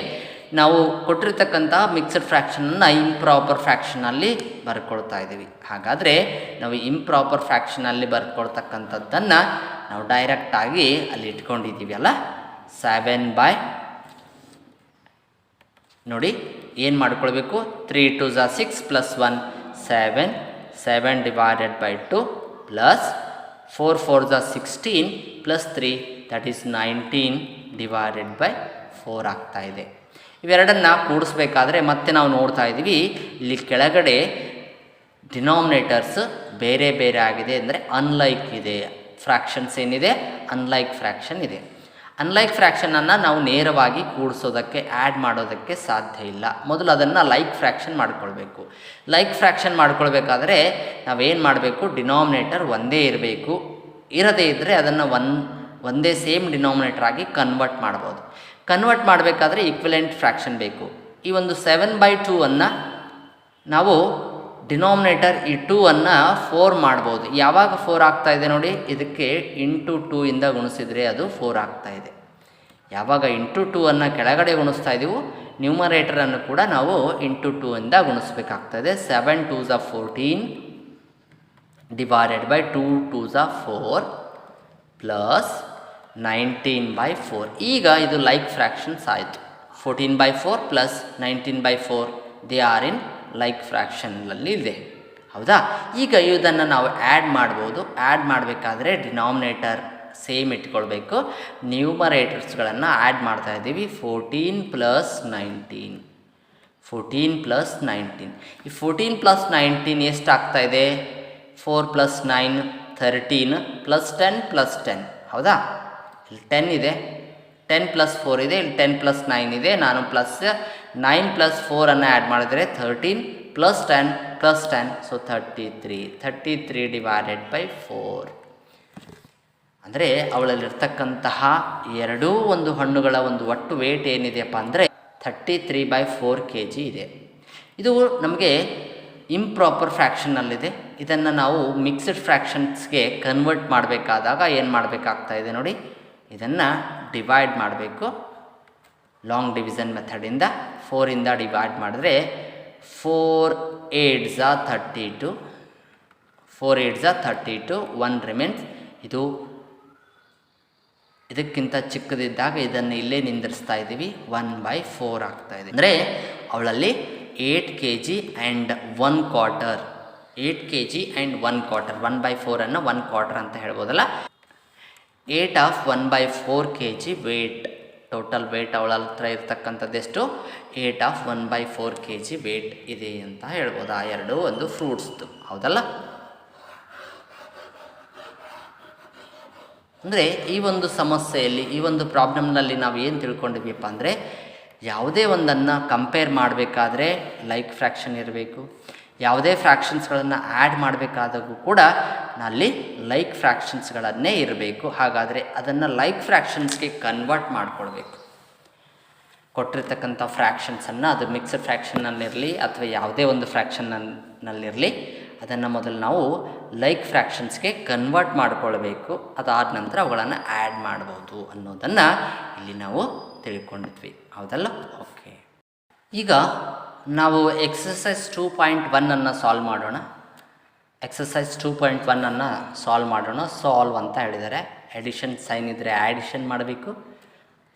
ನಾವು ಕೊಟ್ಟಿರ್ತಕ್ಕಂಥ ಮಿಕ್ಸ್ಡ್ ಫ್ರ್ಯಾಕ್ಷನನ್ನು ಇಂಪ್ರಾಪರ್ ಫ್ರ್ಯಾಕ್ಷನಲ್ಲಿ ಬರ್ಕೊಳ್ತಾ ಇದ್ದೀವಿ. ಹಾಗಾದರೆ ನಾವು ಇಂಪ್ರಾಪರ್ ಫ್ರ್ಯಾಕ್ಷನಲ್ಲಿ ಬರ್ಕೊಳ್ತಕ್ಕಂಥದ್ದನ್ನು ನಾವು ಡೈರೆಕ್ಟಾಗಿ ಅಲ್ಲಿ ಇಟ್ಕೊಂಡಿದ್ದೀವಿ ಅಲ್ಲ. 7 ನೋಡಿ ಏನು ಮಾಡ್ಕೊಳ್ಬೇಕು? 3 2s 6 + 1 7, 7/2 plus 4 4s 16 plus 3 that is 19/4 ಆಗ್ತಾ ಇದೆ. ಇವೆರಡನ್ನು ಕೂಡಿಸ್ಬೇಕಾದ್ರೆ ಮತ್ತೆ ನಾವು ನೋಡ್ತಾ ಇದ್ದೀವಿ, ಇಲ್ಲಿ ಕೆಳಗಡೆ ಡಿನಾಮಿನೇಟರ್ಸ್ ಬೇರೆ ಬೇರೆ ಆಗಿದೆ, ಅಂದರೆ ಅನ್ಲೈಕ್ ಇದೆ. ಫ್ರ್ಯಾಕ್ಷನ್ಸ್ ಏನಿದೆ? ಅನ್ಲೈಕ್ ಫ್ರ್ಯಾಕ್ಷನ್ ಇದೆ. ಅನ್ಲೈಕ್ ಫ್ರ್ಯಾಕ್ಷನನ್ನು ನಾವು ನೇರವಾಗಿ ಕೂಡಿಸೋದಕ್ಕೆ, ಆ್ಯಡ್ ಮಾಡೋದಕ್ಕೆ ಸಾಧ್ಯ ಇಲ್ಲ. ಮೊದಲು ಅದನ್ನು ಲೈಕ್ ಫ್ರ್ಯಾಕ್ಷನ್ ಮಾಡ್ಕೊಳ್ಬೇಕು. ಲೈಕ್ ಫ್ರ್ಯಾಕ್ಷನ್ ಮಾಡ್ಕೊಳ್ಬೇಕಾದ್ರೆ ನಾವೇನು ಮಾಡಬೇಕು? ಡಿನಾಮಿನೇಟರ್ ಒಂದೇ ಇರಬೇಕು. ಇರದೇ ಇದ್ದರೆ ಅದನ್ನು ಒಂದೇ ಸೇಮ್ ಡಿನಾಮಿನೇಟರ್ ಆಗಿ ಕನ್ವರ್ಟ್ ಮಾಡ್ಬೋದು. ಕನ್ವರ್ಟ್ ಮಾಡಬೇಕಾದ್ರೆ ಈಕ್ವಿಲೆಂಟ್ ಫ್ರ್ಯಾಕ್ಷನ್ ಬೇಕು. ಈ ಒಂದು 7/2 ನಾವು ಡಿನಾಮಿನೇಟರ್ ಈ 2 ಅನ್ನು 4 ಮಾಡ್ಬೋದು. ಯಾವಾಗ 4 ಆಗ್ತಾ ಇದೆ ನೋಡಿ, ಇದಕ್ಕೆ ಇಂಟು 2 ಇಂದ ಗುಣಿಸಿದರೆ ಅದು 4 ಆಗ್ತಾ ಇದೆ. ಯಾವಾಗ ಇಂಟು 2 ಅನ್ನು ಕೆಳಗಡೆ ಗುಣಿಸ್ತಾ ಇದ್ದೀವೋ ನ್ಯೂಮರೇಟರನ್ನು ಕೂಡ ನಾವು ಇಂಟು 2 ಇಂದ ಗುಣಿಸ್ಬೇಕಾಗ್ತದೆ. 7 2s are 14 divided by 2 2s are 4 plus 19/4. ಈಗ ಇದು ಲೈಕ್ ಫ್ರ್ಯಾಕ್ಷನ್ಸ್ ಆಯಿತು. 14/4 plus 19/4 they are in like ಫ್ರ್ಯಾಕ್ಷನ್ನಲ್ಲಿ ಇದೆ, ಹೌದಾ? ಈಗ ಇದನ್ನು ನಾವು ಆ್ಯಡ್ ಮಾಡ್ಬೋದು. ಆ್ಯಡ್ ಮಾಡಬೇಕಾದ್ರೆ ಡಿನಾಮಿನೇಟರ್ ಸೇಮ್ ಇಟ್ಕೊಳ್ಬೇಕು. ನ್ಯೂಮರೇಟರ್ಸ್ಗಳನ್ನು ಆ್ಯಡ್ ಮಾಡ್ತಾ ಇದ್ದೀವಿ. 14 ಪ್ಲಸ್ 19 14 ಪ್ಲಸ್ 19. ಈ 14 ಪ್ಲಸ್ 19 ಎಷ್ಟು ಆಗ್ತಾ ಇದೆ? 4 ಪ್ಲಸ್ 9 13 ಪ್ಲಸ್ 10 ಪ್ಲಸ್ 10, ಹೌದಾ? ಇಲ್ಲಿ 10 ಇದೆ, 10 ಪ್ಲಸ್ 4 ಇದೆ, ಇಲ್ಲಿ 10 ಪ್ಲಸ್ 9 ಇದೆ. ನಾನು ಪ್ಲಸ್ 9 ಪ್ಲಸ್ 4 ಆ್ಯಡ್ ಮಾಡಿದರೆ 13 plus 10 plus 10, so 33 divided by 4. ಅಂದರೆ ಅವಳಲ್ಲಿರ್ತಕ್ಕಂತಹ ಎರಡೂ ಒಂದು ಹಣ್ಣುಗಳ ಒಂದು ಒಟ್ಟು ವೇಟ್ ಏನಿದೆಯಪ್ಪ ಅಂದರೆ 33/4 kg ಇದೆ. ಇದು ನಮಗೆ ಇಂಪ್ರಾಪರ್ ಫ್ರ್ಯಾಕ್ಷನ್ನಲ್ಲಿದೆ. ಇದನ್ನು ನಾವು ಮಿಕ್ಸ್ಡ್ ಫ್ರ್ಯಾಕ್ಷನ್ಸ್ಗೆ ಕನ್ವರ್ಟ್ ಮಾಡಬೇಕಾದಾಗ ಏನು ಮಾಡಬೇಕಾಗ್ತಾ ಇದೆ ನೋಡಿ, ಇದನ್ನು ಡಿವೈಡ್ ಮಾಡಬೇಕು. ಲಾಂಗ್ ಡಿವಿಷನ್ ಮೆಥಡಿಂದ 4ಇಂದ ಡಿವೈಡ್ ಮಾಡಿದ್ರೆ 4 8s are 32, 4 8s are 32, 1 ರಿಮೆನ್ಸ್. ಇದು ಇದಕ್ಕಿಂತ ಚಿಕ್ಕದಿದ್ದಾಗ ಇದನ್ನು ಇಲ್ಲೇ ನಿಂದಿರಿಸ್ತಾ ಇದ್ದೀವಿ. 1/4 ಆಗ್ತಾ ಇದೆ. ಅಂದರೆ ಅವಳಲ್ಲಿ 8 kg ಆ್ಯಂಡ್ 1/4, 8 kg ಆ್ಯಂಡ್ 1/4, 1/4 1/4 ಅಂತ ಹೇಳ್ಬೋದಲ್ಲ. 8 of 1/4 kg weight, total weight ಅವಳ ಹತ್ರ ಇರ್ತಕ್ಕಂಥದ್ದೆಷ್ಟು? 8 of 1/4 kg ವೇಟ್ ಇದೆ ಅಂತ ಹೇಳ್ಬೋದು. ಆ ಎರಡು ಒಂದು ಫ್ರೂಟ್ಸ್ದು, ಹೌದಲ್ಲ? ಅಂದರೆ ಈ ಒಂದು ಸಮಸ್ಯೆಯಲ್ಲಿ, ಈ ಒಂದು ಪ್ರಾಬ್ಲಮ್ನಲ್ಲಿ ನಾವು ಏನು ತಿಳ್ಕೊಂಡಿದ್ದೀವಪ್ಪ ಅಂದರೆ, ಯಾವುದೇ ಒಂದನ್ನು ಕಂಪೇರ್ ಮಾಡಬೇಕಾದ್ರೆ ಲೈಕ್ ಫ್ರ್ಯಾಕ್ಷನ್ ಇರಬೇಕು. ಯಾವುದೇ ಫ್ರ್ಯಾಕ್ಷನ್ಸ್ಗಳನ್ನು ಆ್ಯಡ್ ಮಾಡಬೇಕಾದಾಗೂ ಕೂಡ ಅಲ್ಲಿ ಲೈಕ್ ಫ್ರ್ಯಾಕ್ಷನ್ಸ್ಗಳನ್ನೇ ಇರಬೇಕು. ಹಾಗಾದರೆ ಅದನ್ನು ಲೈಕ್ ಫ್ರ್ಯಾಕ್ಷನ್ಸ್ಗೆ ಕನ್ವರ್ಟ್ ಮಾಡಿಕೊಳ್ಬೇಕು. ಕೊಟ್ಟಿರ್ತಕ್ಕಂಥ ಫ್ರ್ಯಾಕ್ಷನ್ಸನ್ನು, ಅದು ಮಿಕ್ಸ್ಡ್ ಫ್ರ್ಯಾಕ್ಷನ್ನಲ್ಲಿರಲಿ ಅಥವಾ ಯಾವುದೇ ಒಂದು ಫ್ರ್ಯಾಕ್ಷನ್ನಲ್ಲಿರಲಿ, ಅದನ್ನು ಮೊದಲು ನಾವು ಲೈಕ್ ಫ್ರ್ಯಾಕ್ಷನ್ಸ್ಗೆ ಕನ್ವರ್ಟ್ ಮಾಡಿಕೊಳ್ಬೇಕು. ಅದಾದ ನಂತರ ಅವುಗಳನ್ನು ಆ್ಯಡ್ ಮಾಡ್ಬೋದು ಅನ್ನೋದನ್ನು ಇಲ್ಲಿ ನಾವು ತಿಳ್ಕೊಂಡಿದ್ವಿ, ಹೌದಲ್ಲ? ಓಕೆ, ಈಗ ನಾವು ಎಕ್ಸಸೈಸ್ 2.1 ಸಾಲ್ವ್ ಮಾಡೋಣ. ಎಕ್ಸಸೈಸ್ 2.1 ಸಾಲ್ವ್ ಮಾಡೋಣ. ಸಾಲ್ವ್ ಅಂತ ಹೇಳಿದ್ದಾರೆ. ಎಡಿಷನ್ ಸೈನ್ ಇದ್ದರೆ ಆ್ಯಡಿಷನ್ ಮಾಡಬೇಕು,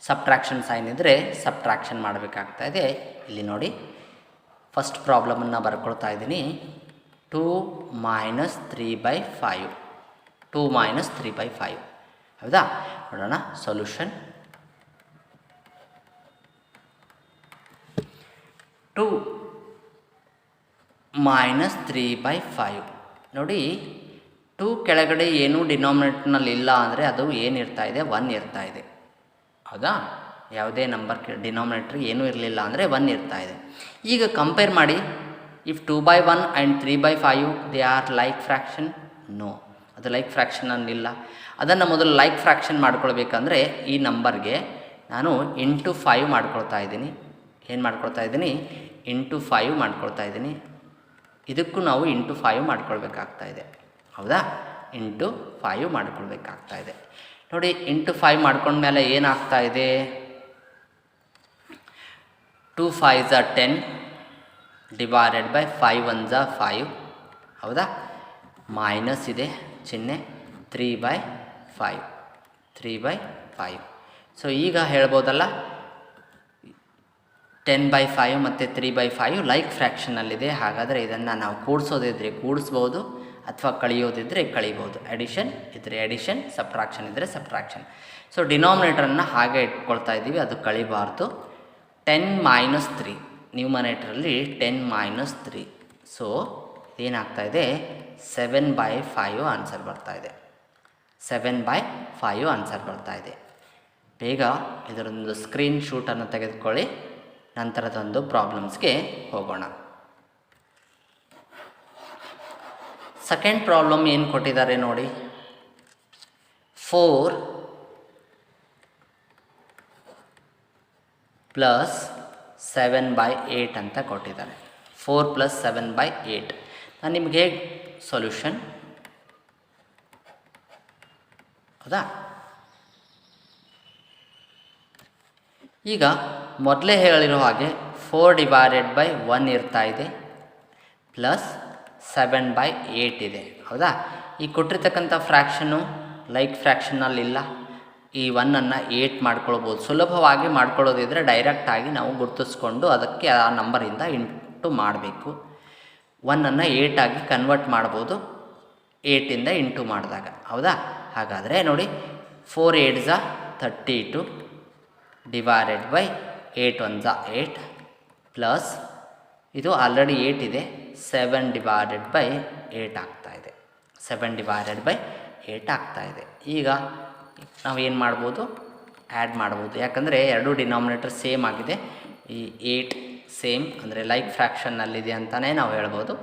ಸಬ್ಟ್ರಾಕ್ಷನ್ ಸೈನ್ ಇದ್ದರೆ ಸಬ್ಟ್ರಾಕ್ಷನ್ ಮಾಡಬೇಕಾಗ್ತಾಯಿದೆ. ಇಲ್ಲಿ ನೋಡಿ, ಫಸ್ಟ್ ಪ್ರಾಬ್ಲಮನ್ನು ಬರ್ಕೊಳ್ತಾ ಇದ್ದೀನಿ. 2 - 3/5, 2 - 3/5, ಹೌದಾ? ನೋಡೋಣ ಸೊಲ್ಯೂಷನ್. 2 - 3/5 ನೋಡಿ, 2 ಕೆಳಗಡೆ ಏನೂ ಡಿನಾಮಿನೇಟರ್ನಲ್ಲಿ ಇಲ್ಲ ಅಂದರೆ ಅದು ಏನಿರ್ತಾ ಇದೆ? 1 ಇರ್ತಾ ಇದೆ, ಹೌದಾ? ಯಾವುದೇ ನಂಬರ್ ಡಿನಾಮಿನೇಟ್ರ್ ಏನೂ ಇರಲಿಲ್ಲ ಅಂದರೆ 1 ಇರ್ತಾ ಇದೆ. ಈಗ ಕಂಪೇರ್ ಮಾಡಿ. If 2/1 and 3/5 they are like fraction? No, ಅದು ಲೈಕ್ ಫ್ರ್ಯಾಕ್ಷನ್ನಲ್ಲಿಲ್ಲ. ಅದನ್ನು ಮೊದಲು ಲೈಕ್ ಫ್ರ್ಯಾಕ್ಷನ್ ಮಾಡ್ಕೊಳ್ಬೇಕಂದ್ರೆ ಈ ನಂಬರ್ಗೆ ನಾನು ಇಂಟು 5 ಮಾಡ್ಕೊಳ್ತಾ ಇದ್ದೀನಿ. ಏನು ಮಾಡ್ಕೊಳ್ತಾ ಇದ್ದೀನಿ? ಇಂಟು 5 ಮಾಡ್ಕೊಳ್ತಾ ಇದ್ದೀನಿ. ಇದಕ್ಕೂ ನಾವು ಇಂಟು 5 ಮಾಡ್ಕೊಳ್ಬೇಕಾಗ್ತಾ ಇದೆ, ಹೌದಾ? ಇಂಟು 5 ಮಾಡ್ಕೊಳ್ಬೇಕಾಗ್ತಾ ಇದೆ. ನೋಡಿ, ಇಂಟು 5 ಮಾಡ್ಕೊಂಡ್ಮೇಲೆ ಏನಾಗ್ತಾ ಇದೆ? 2 5s are 10 divided by 5 1s are 5, ಹೌದಾ? ಮೈನಸ್ ಇದೆ ಚಿಹ್ನೆ. 3/5, 3/5. ಸೊ ಈಗ ಹೇಳ್ಬೋದಲ್ಲ, 10/5 ಮತ್ತು 3/5 ಲೈಕ್ ಫ್ರ್ಯಾಕ್ಷನಲ್ಲಿದೆ. ಹಾಗಾದರೆ ಇದನ್ನು ನಾವು ಕೂಡಿಸೋದಿದ್ರೆ ಕೂಡಿಸ್ಬೋದು ಅಥವಾ ಕಳಿಯೋದಿದ್ದರೆ ಕಳಿಬೋದು. ಎಡಿಷನ್ ಇದ್ದರೆ ಎಡಿಷನ್, ಸಬ್ಟ್ರಾಕ್ಷನ್ ಇದ್ದರೆ ಸಬ್ಟ್ರಾಕ್ಷನ್. ಸೊ ಡಿನಾಮಿನೇಟರನ್ನು ಹಾಗೆ ಇಟ್ಕೊಳ್ತಾ ಇದ್ದೀವಿ, ಅದು ಕಳಿಬಾರ್ದು. 10 - 3 ನ್ಯೂಮರೇಟರಲ್ಲಿ 10 - 3. ಸೊ ಏನಾಗ್ತಾಯಿದೆ? 7/5 ಆನ್ಸರ್ ಬರ್ತಾಯಿದೆ. 7/5 ಆನ್ಸರ್ ಬರ್ತಾಯಿದೆ. ಬೇಗ ಇದರೊಂದು ಸ್ಕ್ರೀನ್ ಶೂಟನ್ನು ತೆಗೆದುಕೊಳ್ಳಿ. ನಂತರದೊಂದು ಪ್ರಾಬ್ಲಮ್ಸ್ಗೆ ಹೋಗೋಣ. ಸೆಕೆಂಡ್ ಪ್ರಾಬ್ಲಮ್ ಏನು ಕೊಟ್ಟಿದ್ದಾರೆ ನೋಡಿ. 4 + 7/8 ಅಂತ ಕೊಟ್ಟಿದ್ದಾರೆ. 4 + 7/8. ನಾನು ನಿಮಗೆ ಹೇಗೆ ಸೊಲ್ಯೂಷನ್ ಹೌದಾ. ಈಗ ಮೊದಲೇ ಹೇಳಿರೋ ಹಾಗೆ 4/1 ಇರ್ತಾ ಇದೆ ಪ್ಲಸ್ 7/8 ಇದೆ ಹೌದಾ. ಈ ಕೊಟ್ಟಿರ್ತಕ್ಕಂಥ ಫ್ರ್ಯಾಕ್ಷನ್ನು ಲೈಕ್ ಫ್ರ್ಯಾಕ್ಷನ್ನಲ್ಲಿಲ್ಲ. ಈ 1ಅನ್ನು 8 ಮಾಡ್ಕೊಳ್ಬೋದು. ಸುಲಭವಾಗಿ ಮಾಡ್ಕೊಳ್ಳೋದಿದ್ರೆ ಡೈರೆಕ್ಟಾಗಿ ನಾವು ಗುರುತಿಸ್ಕೊಂಡು ಅದಕ್ಕೆ ಆ ನಂಬರಿಂದ ಇಂಟು ಮಾಡಬೇಕು. 1ಅನ್ನು 8 ಆಗಿ ಕನ್ವರ್ಟ್ ಮಾಡ್ಬೋದು 8ಇಂದ ಇಂಟು ಮಾಡಿದಾಗ ಹೌದಾ. ಹಾಗಾದರೆ ನೋಡಿ 4 8 32 ಡಿವೈಡೆಡ್ ಬೈ 8 1 8 ಪ್ಲಸ್ ಇದು ಆಲ್ರೆಡಿ 8 ಇದೆ 7/8 ಆಗ್ತಾಯಿದೆ. 7/8 ಆಗ್ತಾಯಿದೆ. ಈಗ ನಾವೇನು ಮಾಡ್ಬೋದು, ಆ್ಯಡ್ ಮಾಡ್ಬೋದು. ಯಾಕಂದರೆ ಎರಡೂ ಡಿನಾಮಿನೇಟರ್ ಸೇಮ್ ಆಗಿದೆ. ಈ 8 ಸೇಮ್ ಅಂದರೆ ಲೈಕ್ ಫ್ರ್ಯಾಕ್ಷನ್ನಲ್ಲಿದೆ ಅಂತಲೇ ನಾವು ಹೇಳ್ಬೋದು.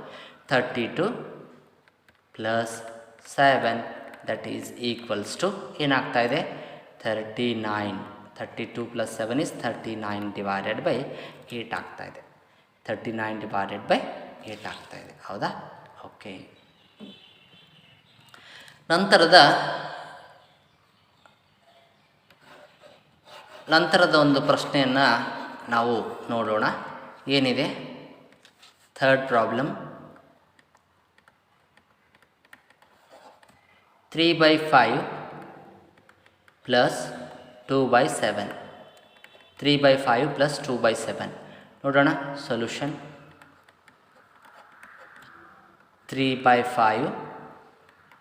32 plus 7 that is equals to ಏನಾಗ್ತಾಯಿದೆ 39. 32 ಪ್ಲಸ್ 7 ಇಸ್ 39/8 ಆಗ್ತಾಯಿದೆ. 39/8 ಆಗ್ತಾಯಿದೆ ಹೌದಾ. ಓಕೆ, ನಂತರದ ಒಂದು ಪ್ರಶ್ನೆಯನ್ನು ನಾವು ನೋಡೋಣ. ಏನಿದೆ ಥರ್ಡ್ ಪ್ರಾಬ್ಲಮ್. 3/5 ಪ್ಲಸ್ 2/7. 3/5 ಪ್ಲಸ್ 2/7 ನೋಡೋಣ ಸೊಲ್ಯೂಷನ್. 3/5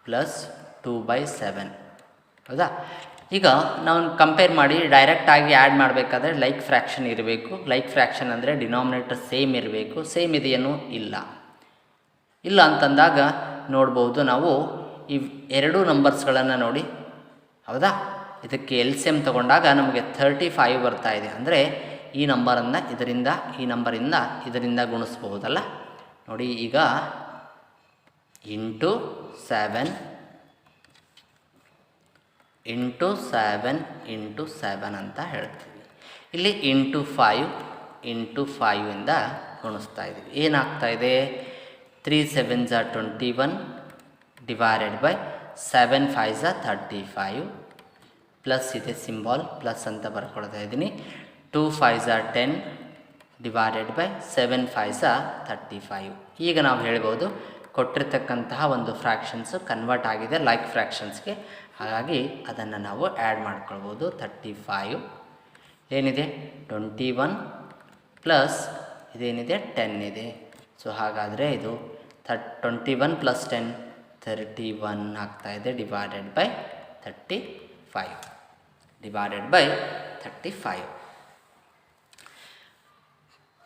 ಪ್ಲಸ್ 2/7 ಹೌದಾ. ಈಗ ನಾವು ಕಂಪೇರ್ ಮಾಡಿ ಡೈರೆಕ್ಟಾಗಿ ಆ್ಯಡ್ ಮಾಡಬೇಕಾದ್ರೆ ಲೈಕ್ ಫ್ರ್ಯಾಕ್ಷನ್ ಇರಬೇಕು. ಲೈಕ್ ಫ್ರ್ಯಾಕ್ಷನ್ ಅಂದರೆ ಡಿನಾಮಿನೇಟರ್ ಸೇಮ್ ಇರಬೇಕು. ಸೇಮ್ ಇದೆಯೇನು ಇಲ್ಲ ಅಂತಂದಾಗ ನೋಡ್ಬೋದು ನಾವು ಈ ಎರಡೂ ನಂಬರ್ಸ್ಗಳನ್ನು ನೋಡಿ ಹೌದಾ. ಇದಕ್ಕೆ LCM ತಗೊಂಡಾಗ ನಮಗೆ 35 ಬರ್ತಾ ಇದೆ. ಅಂದರೆ ಈ ನಂಬರನ್ನು ಈ ನಂಬರಿಂದ ಇದರಿಂದ ಗುಣಿಸ್ಬಹುದಲ್ಲ. ನೋಡಿ ಈಗ ಇಂಟು 7 ಅಂತ ಹೇಳ್ತೀವಿ. ಇಲ್ಲಿ ಇಂಟು 5 ಇಂದ ಗುಣಿಸ್ತಾ ಇದ್ದೀವಿ. ಏನಾಗ್ತಾ ಇದೆ 3 7 21 ಡಿವೈಡೆಡ್ ಬೈ 7 5 35 ಪ್ಲಸ್ ಇದೆ ಸಿಂಬಾಲ್ ಪ್ಲಸ್ ಅಂತ ಬರ್ಕೊಳ್ತಾ ಇದ್ದೀನಿ. 2 5 10 ಡಿವೈಡೆಡ್ ಬೈ 7 5 35. ಈಗ ನಾವು ಹೇಳ್ಬೋದು ಕೊಟ್ಟಿರ್ತಕ್ಕಂತಹ ಒಂದು ಫ್ರ್ಯಾಕ್ಷನ್ಸು ಕನ್ವರ್ಟ್ ಆಗಿದೆ ಲೈಕ್ ಫ್ರ್ಯಾಕ್ಷನ್ಸ್ಗೆ. ಹಾಗಾಗಿ ಅದನ್ನು ನಾವು ಆ್ಯಡ್ ಮಾಡ್ಕೊಳ್ಬೋದು. 35 ಏನಿದೆ 21 ಪ್ಲಸ್ ಇದೇನಿದೆ 10 ಇದೆ. ಸೊ ಹಾಗಾದರೆ ಇದು 21 ಪ್ಲಸ್ 10 31 ಆಗ್ತಾಯಿದೆ ಡಿವೈಡೆಡ್ ಬೈ 35.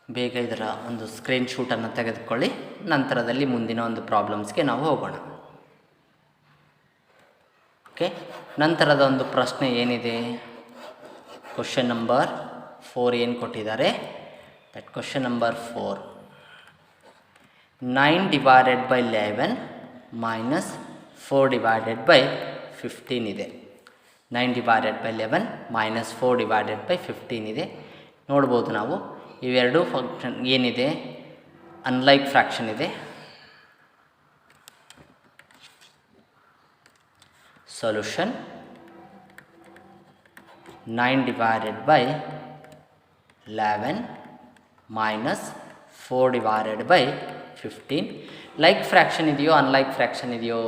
ಬೇಗ ಇದರ ಒಂದು ಸ್ಕ್ರೀನ್ ಶೂಟನ್ನು ತೆಗೆದುಕೊಳ್ಳಿ. ನಂತರದಲ್ಲಿ ಮುಂದಿನ ಒಂದು ಪ್ರಾಬ್ಲಮ್ಸ್ಗೆ ನಾವು ಹೋಗೋಣ. ಓಕೆ, ನಂತರದ ಒಂದು ಪ್ರಶ್ನೆ ಏನಿದೆ, ಕ್ವಶನ್ ನಂಬರ್ 4 ಏನು ಕೊಟ್ಟಿದ್ದಾರೆ. ದಟ್ ಕ್ವಶನ್ ನಂಬರ್ 4 9/11 ಮೈನಸ್ 4/15 ಇದೆ. 9/11 ಮೈನಸ್ 4/15 ಇದೆ. ನೋಡ್ಬೋದು ನಾವು ಇವೆರಡೂ ಫಂಕ್ಷನ್ ಏನಿದೆ ಅನ್ಲೈಕ್ ಫ್ರ್ಯಾಕ್ಷನ್ ಇದೆ. Solution 9/11 minus 4/15. ಲೈಕ್ ಫ್ರ್ಯಾಕ್ಷನ್ ಇದೆಯೋ ಅನ್ಲೈಕ್ ಫ್ರ್ಯಾಕ್ಷನ್ ಇದೆಯೋ?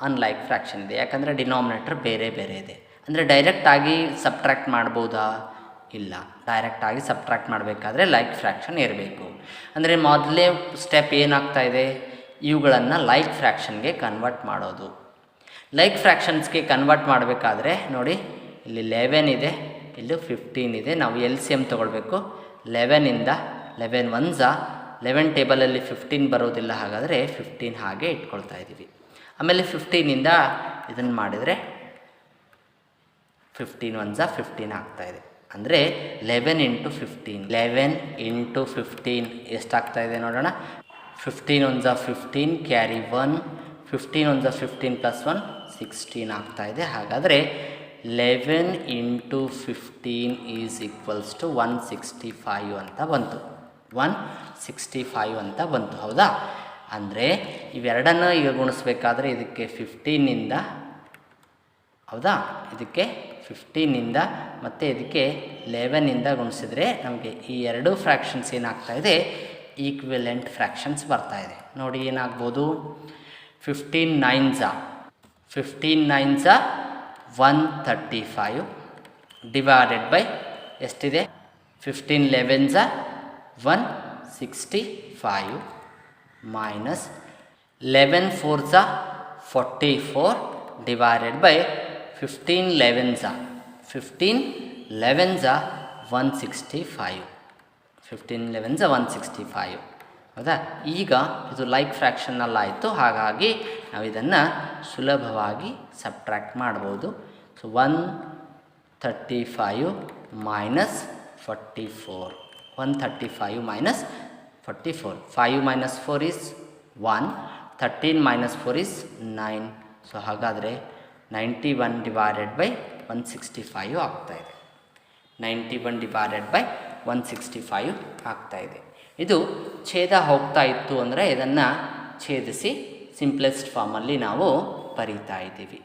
ಅನ್ಲೈಕ್ ಫ್ರ್ಯಾಕ್ಷನ್ ಇದೆ. ಯಾಕಂದರೆ ಡಿನಾಮಿನೇಟರ್ ಬೇರೆ ಬೇರೆ ಇದೆ. ಅಂದರೆ ಡೈರೆಕ್ಟಾಗಿ ಸಬ್ಟ್ರ್ಯಾಕ್ಟ್ ಮಾಡ್ಬೋದಾ? ಇಲ್ಲ. ಡೈರೆಕ್ಟಾಗಿ ಸಬ್ಟ್ರ್ಯಾಕ್ಟ್ ಮಾಡಬೇಕಾದ್ರೆ ಲೈಕ್ ಫ್ರ್ಯಾಕ್ಷನ್ ಇರಬೇಕು. ಅಂದರೆ ಮೊದಲೇ ಸ್ಟೆಪ್ ಏನಾಗ್ತಾ ಇದೆ, ಇವುಗಳನ್ನು ಲೈಕ್ ಫ್ರ್ಯಾಕ್ಷನ್ಗೆ ಕನ್ವರ್ಟ್ ಮಾಡೋದು. ಲೈಕ್ ಫ್ರ್ಯಾಕ್ಷನ್ಸ್ಗೆ ಕನ್ವರ್ಟ್ ಮಾಡಬೇಕಾದ್ರೆ ನೋಡಿ ಇಲ್ಲಿ 11 ಇದೆ, ಇಲ್ಲಿ 15 ಇದೆ. ನಾವು LCM ತೊಗೊಳ್ಬೇಕು. 11ಇಂದ 11 1 11 ಟೇಬಲಲ್ಲಿ 15 ಬರೋದಿಲ್ಲ. ಹಾಗಾದರೆ 15 ಹಾಗೆ ಇಟ್ಕೊಳ್ತಾ ಇದ್ದೀವಿ. ಆಮೇಲೆ 15ಇಂದ ಇದನ್ನು ಮಾಡಿದರೆ 15 1 15 ಆಗ್ತಾಯಿದೆ. ಅಂದರೆ 11 ಇಂಟು 15. 11 ಇಂಟು 15 ಎಷ್ಟಾಗ್ತಾಯಿದೆ ನೋಡೋಣ. 15 1 15 ಕ್ಯಾರಿ 1. 15 1 15 ಪ್ಲಸ್ 1 16 ಆಗ್ತಾಯಿದೆ. ಹಾಗಾದರೆ 11 ಇಂಟು 15 ಈಸ್ ಈಕ್ವಲ್ಸ್ ಟು 165 ಅಂತ ಬಂತು. 165 ಅಂತ ಬಂತು ಹೌದಾ. ಅಂದರೆ ಇವೆರಡನ್ನು ಈಗ ಗುಣಿಸ್ಬೇಕಾದ್ರೆ ಇದಕ್ಕೆ 15ಇಂದ, ಹೌದಾ, ಇದಕ್ಕೆ 15ಇಂದ ಮತ್ತು ಇದಕ್ಕೆ 11ಇಂದ ಗುಣಿಸಿದ್ರೆ ನಮಗೆ ಈ ಎರಡು ಫ್ರ್ಯಾಕ್ಷನ್ಸ್ ಏನಾಗ್ತಾಯಿದೆ, ಈಕ್ವಿಲೆಂಟ್ ಫ್ರ್ಯಾಕ್ಷನ್ಸ್ ಬರ್ತಾಯಿದೆ. ನೋಡಿ ಏನಾಗ್ಬೋದು, 15 9s 135 ಡಿವೈಡೆಡ್ ಬೈ ಎಷ್ಟಿದೆ, 15 11s 165 minus 11 4s 44 divided by 15 11s 165 15 11s 165. ಹೌದಾ, ಈಗ ಇದು ಲೈಕ್ ಫ್ರ್ಯಾಕ್ಷನಲ್ಲಾಯಿತು. ಹಾಗಾಗಿ ನಾವು ಇದನ್ನು ಸುಲಭವಾಗಿ ಸಬ್ಟ್ರ್ಯಾಕ್ಟ್ ಮಾಡ್ಬೋದು. So 135 minus 44, 135 minus 44, 5 minus 4 is 1, 13 minus 4 is 9. So ಹಾಗಾದರೆ 91 ಡಿವೈಡೆಡ್ ಬೈ 165 ಆಗ್ತಾಯಿದೆ. 91 ಡಿವೈಡೆಡ್ ಬೈ 165 ಆಗ್ತಾಯಿದೆ. ಇದು ಛೇದ ಹೋಗ್ತಾ ಇತ್ತು ಅಂದರೆ ಇದನ್ನು ಛೇದಿಸಿ ಸಿಂಪ್ಲೆಸ್ಟ್ ಫಾರ್ಮಲ್ಲಿ ನಾವು ಬರೀತಾ ಇದ್ದೀವಿ.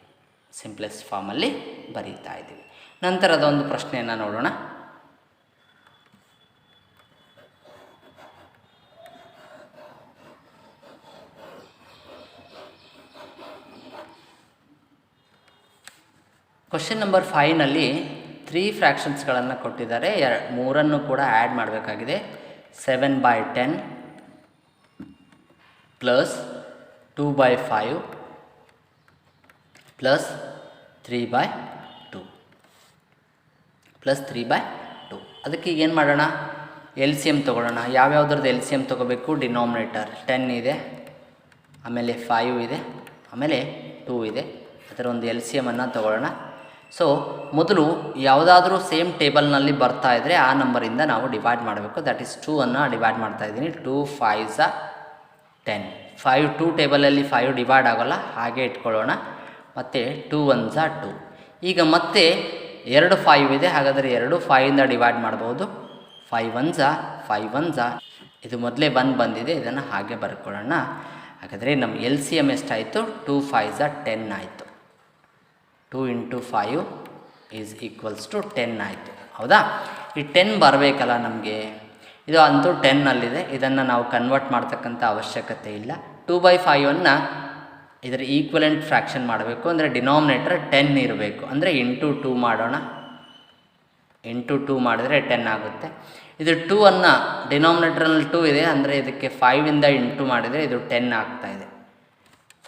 ನಂತರದ ಒಂದು ಪ್ರಶ್ನೆಯನ್ನು ನೋಡೋಣ. ಕ್ವಶನ್ ನಂಬರ್ 5ನಲ್ಲಿ 3 ಫ್ರ್ಯಾಕ್ಷನ್ಸ್ಗಳನ್ನು ಕೊಟ್ಟಿದ್ದಾರೆ. 3 ಕೂಡ ಆ್ಯಡ್ ಮಾಡಬೇಕಾಗಿದೆ. 7/10 ಪ್ಲಸ್ 2/5 ಪ್ಲಸ್ 3/2 ಅದಕ್ಕೆ ಈಗ ಏನು ಮಾಡೋಣ, ಎಲ್ ಸಿ ಎಮ್ ತೊಗೊಳ್ಳೋಣ. ಯಾವ್ಯಾವ್ದ್ರದ್ದು ಎಲ್ ಸಿ ಎಮ್ ತೊಗೋಬೇಕು, ಡಿನಾಮಿನೇಟರ್ 10 ಇದೆ, ಆಮೇಲೆ 5 ಇದೆ, ಆಮೇಲೆ 2 ಇದೆ. ಅದರ ಒಂದು ಎಲ್ ಸಿ ಎಮನ್ನು ತೊಗೊಳ್ಳೋಣ. ಸೊ ಮೊದಲು ಯಾವುದಾದ್ರೂ ಸೇಮ್ ಟೇಬಲ್ನಲ್ಲಿ ಬರ್ತಾ ಇದ್ದರೆ ಆ ನಂಬರಿಂದ ನಾವು ಡಿವೈಡ್ ಮಾಡಬೇಕು. ದಟ್ ಈಸ್ 2 ಡಿವೈಡ್ ಮಾಡ್ತಾ ಇದ್ದೀನಿ. 2 5s 10. 5 2 ಟೇಬಲಲ್ಲಿ 5 ಡಿವೈಡ್ ಆಗೋಲ್ಲ, ಹಾಗೆ ಇಟ್ಕೊಳ್ಳೋಣ. ಮತ್ತು 2 1s 2. ಈಗ ಮತ್ತೆ 2 5 ಇದೆ, ಹಾಗಾದರೆ 2 5ಇಂದ ಡಿವೈಡ್ ಮಾಡ್ಬೋದು. 5 1s ಇದು ಮೊದಲೇ ಬಂದಿದೆ, ಇದನ್ನು ಹಾಗೆ ಬರ್ಕೊಳ್ಳೋಣ. ಹಾಗಾದರೆ ನಮ್ಮ ಎಲ್ ಸಿ ಎಮ್ ಎಷ್ಟಾಯಿತು, 2 5s 10 ಆಯಿತು. 2 × 5 ಈಸ್ ಈಕ್ವಲ್ಸ್ ಟು 10 ಆಯಿತು. ಹೌದಾ, ಈ 10 ಬರಬೇಕಲ್ಲ ನಮಗೆ. ಇದು ಅಂತೂ 10ನಲ್ಲಿದೆ, ಇದನ್ನು ನಾವು ಕನ್ವರ್ಟ್ ಮಾಡ್ತಕ್ಕಂಥ ಅವಶ್ಯಕತೆ ಇಲ್ಲ. 2/5 ಇದರ ಈಕ್ವಲೆಂಟ್ ಫ್ರ್ಯಾಕ್ಷನ್ ಮಾಡಬೇಕು ಅಂದರೆ ಡಿನಾಮಿನೇಟರ್ 10 ಇರಬೇಕು. ಅಂದರೆ ಇಂಟು 2 ಮಾಡೋಣ. ಇಂಟು 2 ಮಾಡಿದರೆ 10 ಆಗುತ್ತೆ. ಇದು 2 ಡಿನಾಮಿನೇಟರ್ನಲ್ಲಿ 2 ಇದೆ, ಅಂದರೆ ಇದಕ್ಕೆ 5ಇಂದ ಇಂಟು ಮಾಡಿದರೆ ಇದು 10 ಆಗ್ತಾಯಿದೆ.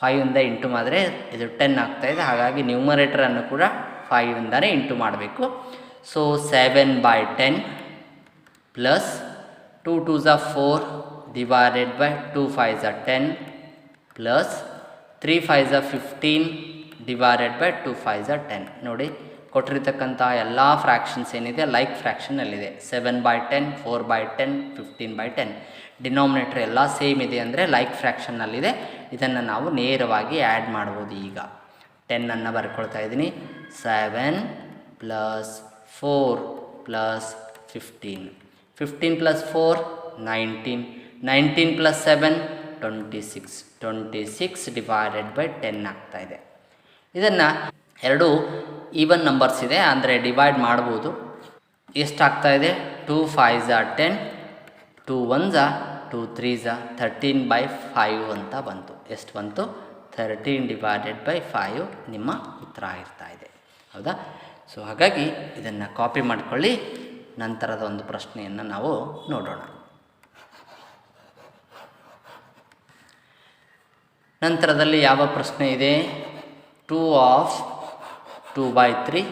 5ಇಂದ ಇಂಟು ಮಾಡಿದ್ರೆ ಇದು 10 ಆಗ್ತಾಯಿದೆ. ಹಾಗಾಗಿ ನ್ಯೂಮರೇಟರನ್ನು ಕೂಡ 5ಇಂದನೇ ಇಂಟು ಮಾಡಬೇಕು. So 7/10 plus 2 2s 4 divided by 2 5s 10 plus 3 5s 15 divided by 2 5s 10. ನೋಡಿ, ಕೊಟ್ಟಿರ್ತಕ್ಕಂಥ ಎಲ್ಲ ಫ್ರ್ಯಾಕ್ಷನ್ಸ್ ಏನಿದೆ ಲೈಕ್ ಫ್ರ್ಯಾಕ್ಷನಲ್ಲಿದೆ. 7/10 4/10 15/10 ಡಿನಾಮಿನೇಟರ್ ಎಲ್ಲ ಸೇಮ್ ಇದೆ ಅಂದರೆ ಲೈಕ್ ಫ್ರ್ಯಾಕ್ಷನ್ನಲ್ಲಿದೆ. ಇದನ್ನು ನಾವು ನೇರವಾಗಿ ಆ್ಯಡ್ ಮಾಡ್ಬೋದು. ಈಗ 10 ಬರ್ಕೊಳ್ತಾ ಇದ್ದೀನಿ. 7 plus 4 plus 15 15 plus 4 19 19 plus 7 26 divided by 10 ಆಗ್ತಾಯಿದೆ. ಇದನ್ನು ಎರಡು ಈವನ್ ನಂಬರ್ಸ್ ಇದೆ, ಅಂದರೆ ಡಿವೈಡ್ ಮಾಡ್ಬೋದು. ಎಷ್ಟಾಗ್ತಾಯಿದೆ, 2 5s 10, 2 1s 2 3s 13/5 ಅಂತ ಬಂತು. ಎಷ್ಟು ಬಂತು, 13 ಡಿವೈಡೆಡ್ ಬೈ 5 ನಿಮ್ಮ ಉತ್ತರ ಇರ್ತಾ ಇದೆ. ಹೌದಾ, ಸೊ ಹಾಗಾಗಿ ಇದನ್ನು ಕಾಪಿ ಮಾಡಿಕೊಳ್ಳಿ. ನಂತರದ ಒಂದು ಪ್ರಶ್ನೆಯನ್ನು ನಾವು ನೋಡೋಣ. ನಂತರದಲ್ಲಿ ಯಾವ ಪ್ರಶ್ನೆ ಇದೆ, 2/2/3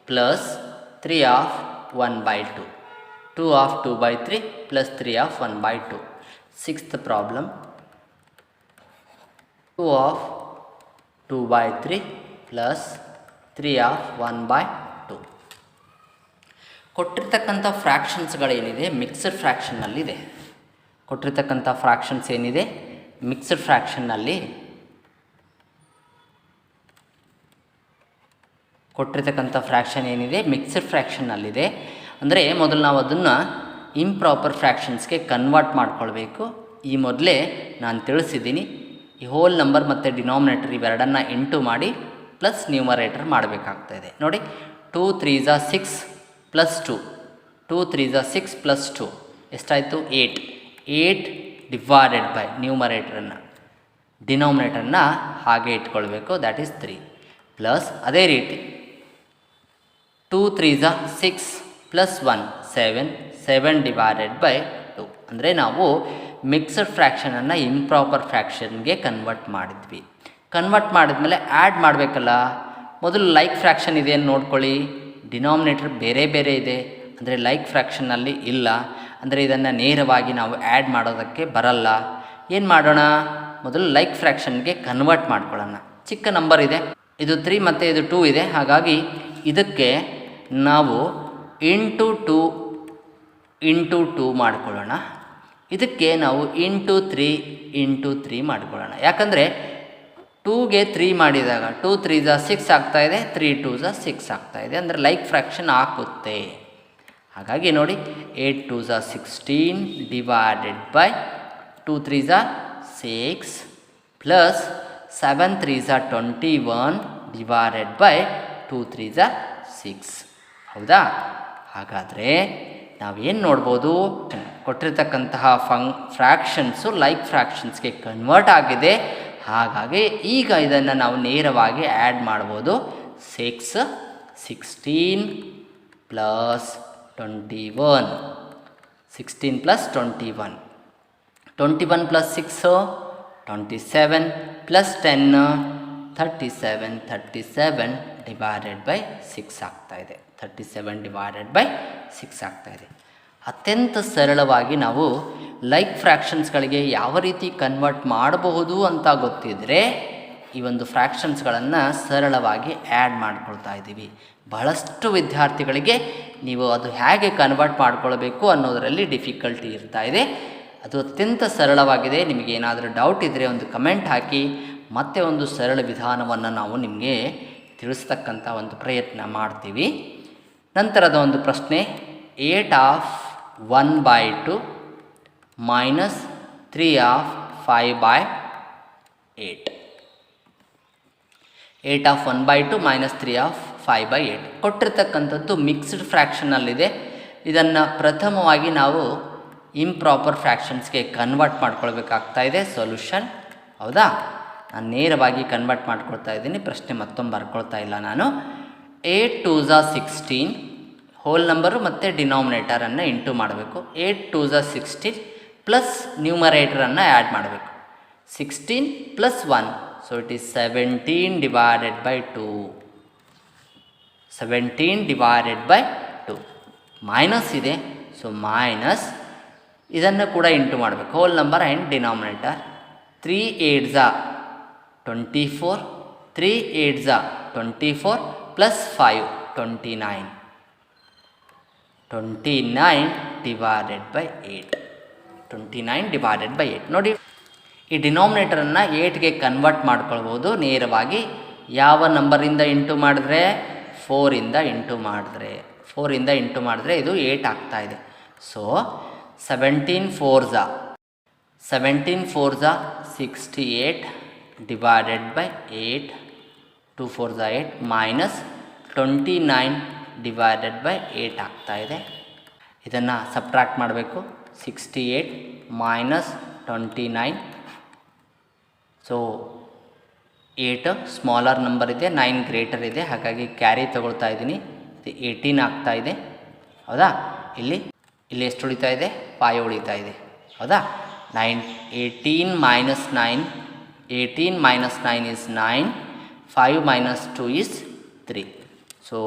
plus 3/1/2. 2/2/3 plus 3/1/2. Sixth problem, 2/2/3 plus 3/1/2. ಕೊಟ್ಟಿರ್ತಕ್ಕಂಥ ಫ್ರ್ಯಾಕ್ಷನ್ಸ್ಗಳೇನಿದೆ ಮಿಕ್ಸ್ಡ್ ಫ್ರ್ಯಾಕ್ಷನ್ನಲ್ಲಿದೆ. ಕೊಟ್ಟಿರ್ತಕ್ಕಂಥ ಫ್ರ್ಯಾಕ್ಷನ್ಸ್ ಏನಿದೆ ಮಿಕ್ಸ್ಡ್ ಫ್ರ್ಯಾಕ್ಷನ್ನಲ್ಲಿ ಕೊಟ್ಟಿರ್ತಕ್ಕಂಥ ಫ್ರ್ಯಾಕ್ಷನ್ ಏನಿದೆ ಮಿಕ್ಸ್ಡ್ ಫ್ರ್ಯಾಕ್ಷನ್ನಲ್ಲಿದೆ. ಅಂದರೆ ಮೊದಲು ನಾವು ಅದನ್ನು ಇಂಪ್ರಾಪರ್ ಫ್ರ್ಯಾಕ್ಷನ್ಸ್ಗೆ ಕನ್ವರ್ಟ್ ಮಾಡ್ಕೊಳ್ಬೇಕು. ಈ ಮೊದಲೇ ನಾನು ತಿಳಿಸಿದ್ದೀನಿ. ಈ ಹೋಲ್ ನಂಬರ್ ಮತ್ತು ಡಿನಾಮಿನೇಟರ್ ಇವೆರಡನ್ನು ಇಂಟು ಮಾಡಿ ಪ್ಲಸ್ ನ್ಯೂಮರೇಟರ್ ಮಾಡಬೇಕಾಗ್ತಾಯಿದೆ. ನೋಡಿ, 2 3 6 ಪ್ಲಸ್ 2, 2 3 6 ಪ್ಲಸ್ 2 ಎಷ್ಟಾಯಿತು? 8. 8 ಡಿವೈಡೆಡ್ ಬೈ ನ್ಯೂಮರೇಟರನ್ನು, ಡಿನಾಮಿನೇಟರನ್ನ ಹಾಗೆ ಇಟ್ಕೊಳ್ಬೇಕು, ದ್ಯಾಟ್ ಈಸ್ 3. ಪ್ಲಸ್ ಅದೇ ರೀತಿ 2 3 6 ಪ್ಲಸ್ 1 7, 7 ಡಿವೈಡೆಡ್ ಬೈ 2. ಅಂದರೆ ನಾವು ಮಿಕ್ಸಡ್ ಫ್ರ್ಯಾಕ್ಷನನ್ನು ಇಂಪ್ರಾಪರ್ ಫ್ರ್ಯಾಕ್ಷನ್ಗೆ ಕನ್ವರ್ಟ್ ಮಾಡಿದ್ವಿ. ಕನ್ವರ್ಟ್ ಮಾಡಿದ್ಮೇಲೆ ಆ್ಯಡ್ ಮಾಡಬೇಕಲ್ಲ. ಮೊದಲು ಲೈಕ್ ಫ್ರ್ಯಾಕ್ಷನ್ ಇದೆ ಅಂತ ನೋಡ್ಕೊಳ್ಳಿ. ಡಿನಾಮಿನೇಟರ್ ಬೇರೆ ಬೇರೆ ಇದೆ, ಅಂದರೆ ಲೈಕ್ ಫ್ರ್ಯಾಕ್ಷನ್ನಲ್ಲಿ ಇಲ್ಲ, ಅಂದರೆ ಇದನ್ನು ನೇರವಾಗಿ ನಾವು ಆ್ಯಡ್ ಮಾಡೋದಕ್ಕೆ ಬರಲ್ಲ. ಏನು ಮಾಡೋಣ? ಮೊದಲು ಲೈಕ್ ಫ್ರ್ಯಾಕ್ಷನ್ಗೆ ಕನ್ವರ್ಟ್ ಮಾಡ್ಕೊಳ್ಳೋಣ. ಚಿಕ್ಕ ನಂಬರ್ ಇದೆ, ಇದು 3 ಮತ್ತು ಇದು 2 ಇದೆ, ಹಾಗಾಗಿ ಇದಕ್ಕೆ ನಾವು ಇಂಟು 2 ಮಾಡ್ಕೊಳ್ಳೋಣ. ಇದಕ್ಕೆ ನಾವು ಇಂಟು 3 ಮಾಡ್ಕೊಳ್ಳೋಣ. ಯಾಕಂದರೆ 2ಗೆ 3 ಮಾಡಿದಾಗ 2 3 6 ಆಗ್ತಾಯಿದೆ, 3 2 6 ಆಗ್ತಾಯಿದೆ, ಅಂದರೆ ಲೈಕ್ ಫ್ರ್ಯಾಕ್ಷನ್ ಹಾಕುತ್ತೆ. ಹಾಗಾಗಿ ನೋಡಿ, 8 2 16 divided by 2 3 6 plus 7 3 21 divided by 2 3 6. ಹೌದಾ? ಹಾಗಾದರೆ ನಾವೇನು ನೋಡ್ಬೋದು? ಕೊಟ್ಟಿರ್ತಕ್ಕಂತಹ ಫ್ರ್ಯಾಕ್ಷನ್ಸು ಲೈಕ್ ಫ್ರ್ಯಾಕ್ಷನ್ಸ್ಗೆ ಕನ್ವರ್ಟ್ ಆಗಿದೆ. ಹಾಗಾಗಿ ಈಗ ಇದನ್ನು ನಾವು ನೇರವಾಗಿ ಆ್ಯಡ್ ಮಾಡ್ಬೋದು. 6 16 plus 21, 16 plus 21, 21 plus 6 27 plus 10 37, 37 divided by 6 ಆಗ್ತಾಯಿದೆ. 37 ಡಿವೈಡೆಡ್ ಬೈ 6 ಆಗ್ತಾಯಿದೆ. ಅತ್ಯಂತ ಸರಳವಾಗಿ ನಾವು ಲೈಕ್ ಫ್ರ್ಯಾಕ್ಷನ್ಸ್ಗಳಿಗೆ ಯಾವ ರೀತಿ ಕನ್ವರ್ಟ್ ಮಾಡಬಹುದು ಅಂತ ಗೊತ್ತಿದ್ದರೆ ಈ ಒಂದು ಫ್ರ್ಯಾಕ್ಷನ್ಸ್ಗಳನ್ನು ಸರಳವಾಗಿ ಆ್ಯಡ್ ಮಾಡ್ಕೊಳ್ತಾ ಇದ್ದೀವಿ. ಬಹಳಷ್ಟು ವಿದ್ಯಾರ್ಥಿಗಳಿಗೆ ನೀವು ಅದು ಹೇಗೆ ಕನ್ವರ್ಟ್ ಮಾಡ್ಕೊಳ್ಬೇಕು ಅನ್ನೋದರಲ್ಲಿ ಡಿಫಿಕಲ್ಟಿ ಇರ್ತಾ ಇದೆ. ಅದು ಅತ್ಯಂತ ಸರಳವಾಗಿದೆ. ನಿಮಗೇನಾದರೂ ಡೌಟ್ ಇದ್ದರೆ ಒಂದು ಕಮೆಂಟ್ ಹಾಕಿ, ಮತ್ತೆ ಒಂದು ಸರಳ ವಿಧಾನವನ್ನು ನಾವು ನಿಮಗೆ ತಿಳಿಸ್ತಕ್ಕಂಥ ಒಂದು ಪ್ರಯತ್ನ ಮಾಡ್ತೀವಿ. ನಂತರದ ಒಂದು ಪ್ರಶ್ನೆ, 8 of 1/2 minus 3 of 5/8. 8 of 1/2 minus 3 of 5/8 ಕೊಟ್ಟಿರ್ತಕ್ಕಂಥದ್ದು ಮಿಕ್ಸ್ಡ್ ಫ್ರ್ಯಾಕ್ಷನಲ್ಲಿದೆ. ಇದನ್ನು ಪ್ರಥಮವಾಗಿ ನಾವು ಇಂಪ್ರಾಪರ್ ಫ್ರ್ಯಾಕ್ಷನ್ಸ್ಗೆ ಕನ್ವರ್ಟ್ ಮಾಡ್ಕೊಳ್ಬೇಕಾಗ್ತಾ ಇದೆ. ಸೊಲ್ಯೂಷನ್, ಹೌದಾ? ನಾನು ನೇರವಾಗಿ ಕನ್ವರ್ಟ್ ಮಾಡ್ಕೊಳ್ತಾ ಇದ್ದೀನಿ, ಪ್ರಶ್ನೆ ಮತ್ತೊಮ್ಮೆ ಬರ್ಕೊಳ್ತಾ ಇಲ್ಲ ನಾನು. 8 2 16 ಹೋಲ್ ನಂಬರು ಮತ್ತು ಡಿನಾಮಿನೇಟರನ್ನು ಇಂಟು ಮಾಡಬೇಕು. 8 2 16 ಪ್ಲಸ್ ನ್ಯೂಮರೇಟರನ್ನು ಆ್ಯಡ್ ಮಾಡಬೇಕು. 16 plus 1, so it is 17 divided by 2. 17 divided by 2. Minus ಇದೆ, ಸೊ ಮೈನಸ್ ಇದನ್ನು ಕೂಡ ಇಂಟು ಮಾಡಬೇಕು. Whole number and denominator. 3 8 24, 3 8 24 plus 5 29. 29 divided by 8. 29 divided by 8. ನೋಡಿ, ಈ ಡಿನಾಮಿನೇಟರನ್ನು 8ಗೆ ಕನ್ವರ್ಟ್ ಮಾಡ್ಕೊಳ್ಬೋದು ನೇರವಾಗಿ. ಯಾವ ನಂಬರಿಂದ ಇಂಟು ಮಾಡಿದ್ರೆ? 4ಇಂದ ಇಂಟು ಮಾಡಿದ್ರೆ. 4ಇಂದ ಇಂಟು ಮಾಡಿದ್ರೆ ಇದು 8 ಆಗ್ತಾಯಿದೆ. So 17 4 68 divided by 8. 2 4 8 minus 29 divided by 8 ಆಗ್ತಾಯಿದೆ. ಇದನ್ನು ಸಬ್ಟ್ರಾಕ್ಟ್ ಮಾಡಬೇಕು. 68 ಮೈನಸ್ 29. ಸೊ 8 ಸ್ಮಾಲರ್ ನಂಬರ್ ಇದೆ, 9 ಗ್ರೇಟರ್ ಇದೆ, ಹಾಗಾಗಿ ಕ್ಯಾರಿ ತಗೊಳ್ತಾ ಇದ್ದೀನಿ. ಇದು 18 ಆಗ್ತಾಯಿದೆ, ಹೌದಾ? ಇಲ್ಲಿ ಎಷ್ಟು ಉಳಿತಾ ಇದೆ? 5 ಉಳಿತಾ ಇದೆ, ಹೌದಾ? 18 minus 9, 18 minus 9 is 9, 5 minus 2 is 3. So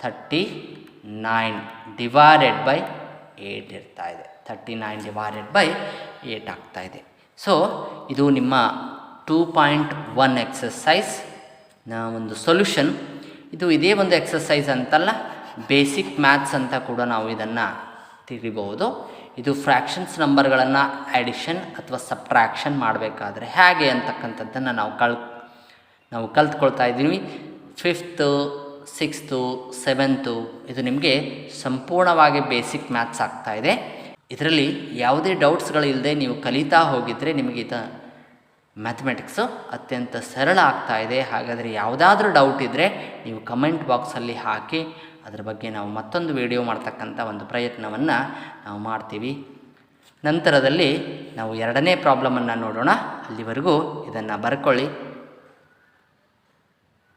39 divided by 8 ಇರ್ತಾ ಇದೆ. 39 ಡಿವೈಡೆಡ್ ಬೈ 8 ಆಗ್ತಾ ಇದೆ. ಸೊ ಇದು ನಿಮ್ಮ 2.1 ಎಕ್ಸಸೈಸ್ನ ಒಂದು ಸೊಲ್ಯೂಷನ್. ಇದು ಇದೇ ಒಂದು ಎಕ್ಸಸೈಸ್ ಅಂತಲ್ಲ, ಬೇಸಿಕ್ ಮ್ಯಾಥ್ಸ್ ಅಂತ ಕೂಡ ನಾವು ಇದನ್ನು ತಿಳಿಬಹುದು. ಇದು ಫ್ರ್ಯಾಕ್ಷನ್ಸ್ ನಂಬರ್ಗಳನ್ನು ಆ್ಯಡಿಷನ್ ಅಥವಾ ಸಬ್ಟ್ರಾಕ್ಷನ್ ಮಾಡಬೇಕಾದ್ರೆ ಹೇಗೆ ಅಂತಕ್ಕಂಥದ್ದನ್ನು ನಾವು ಕಲ್ತ್ಕೊಳ್ತಾ ಇದ್ದೀವಿ. 5th 6th 7th ಇದು ನಿಮಗೆ ಸಂಪೂರ್ಣವಾಗಿ ಬೇಸಿಕ್ ಮ್ಯಾಥ್ಸ್ ಆಗ್ತಾಯಿದೆ. ಇದರಲ್ಲಿ ಯಾವುದೇ ಡೌಟ್ಸ್ಗಳಿಲ್ಲದೆ ನೀವು ಕಲಿತಾ ಹೋಗಿದ್ದರೆ ನಿಮಗೆ ಮ್ಯಾಥಮೆಟಿಕ್ಸು ಅತ್ಯಂತ ಸರಳ ಆಗ್ತಾ ಇದೆ. ಹಾಗಾದರೆ ಯಾವುದಾದ್ರೂ ಡೌಟ್ ಇದ್ದರೆ ನೀವು ಕಮೆಂಟ್ ಬಾಕ್ಸಲ್ಲಿ ಹಾಕಿ, ಅದರ ಬಗ್ಗೆ ನಾವು ಮತ್ತೊಂದು ವಿಡಿಯೋ ಮಾಡ್ತಕ್ಕಂಥ ಒಂದು ಪ್ರಯತ್ನವನ್ನು ನಾವು ಮಾಡ್ತೀವಿ. ನಂತರದಲ್ಲಿ ನಾವು 2ನೇ ಪ್ರಾಬ್ಲಮನ್ನು ನೋಡೋಣ. ಅಲ್ಲಿವರೆಗೂ ಇದನ್ನು ಬರ್ಕೊಳ್ಳಿ.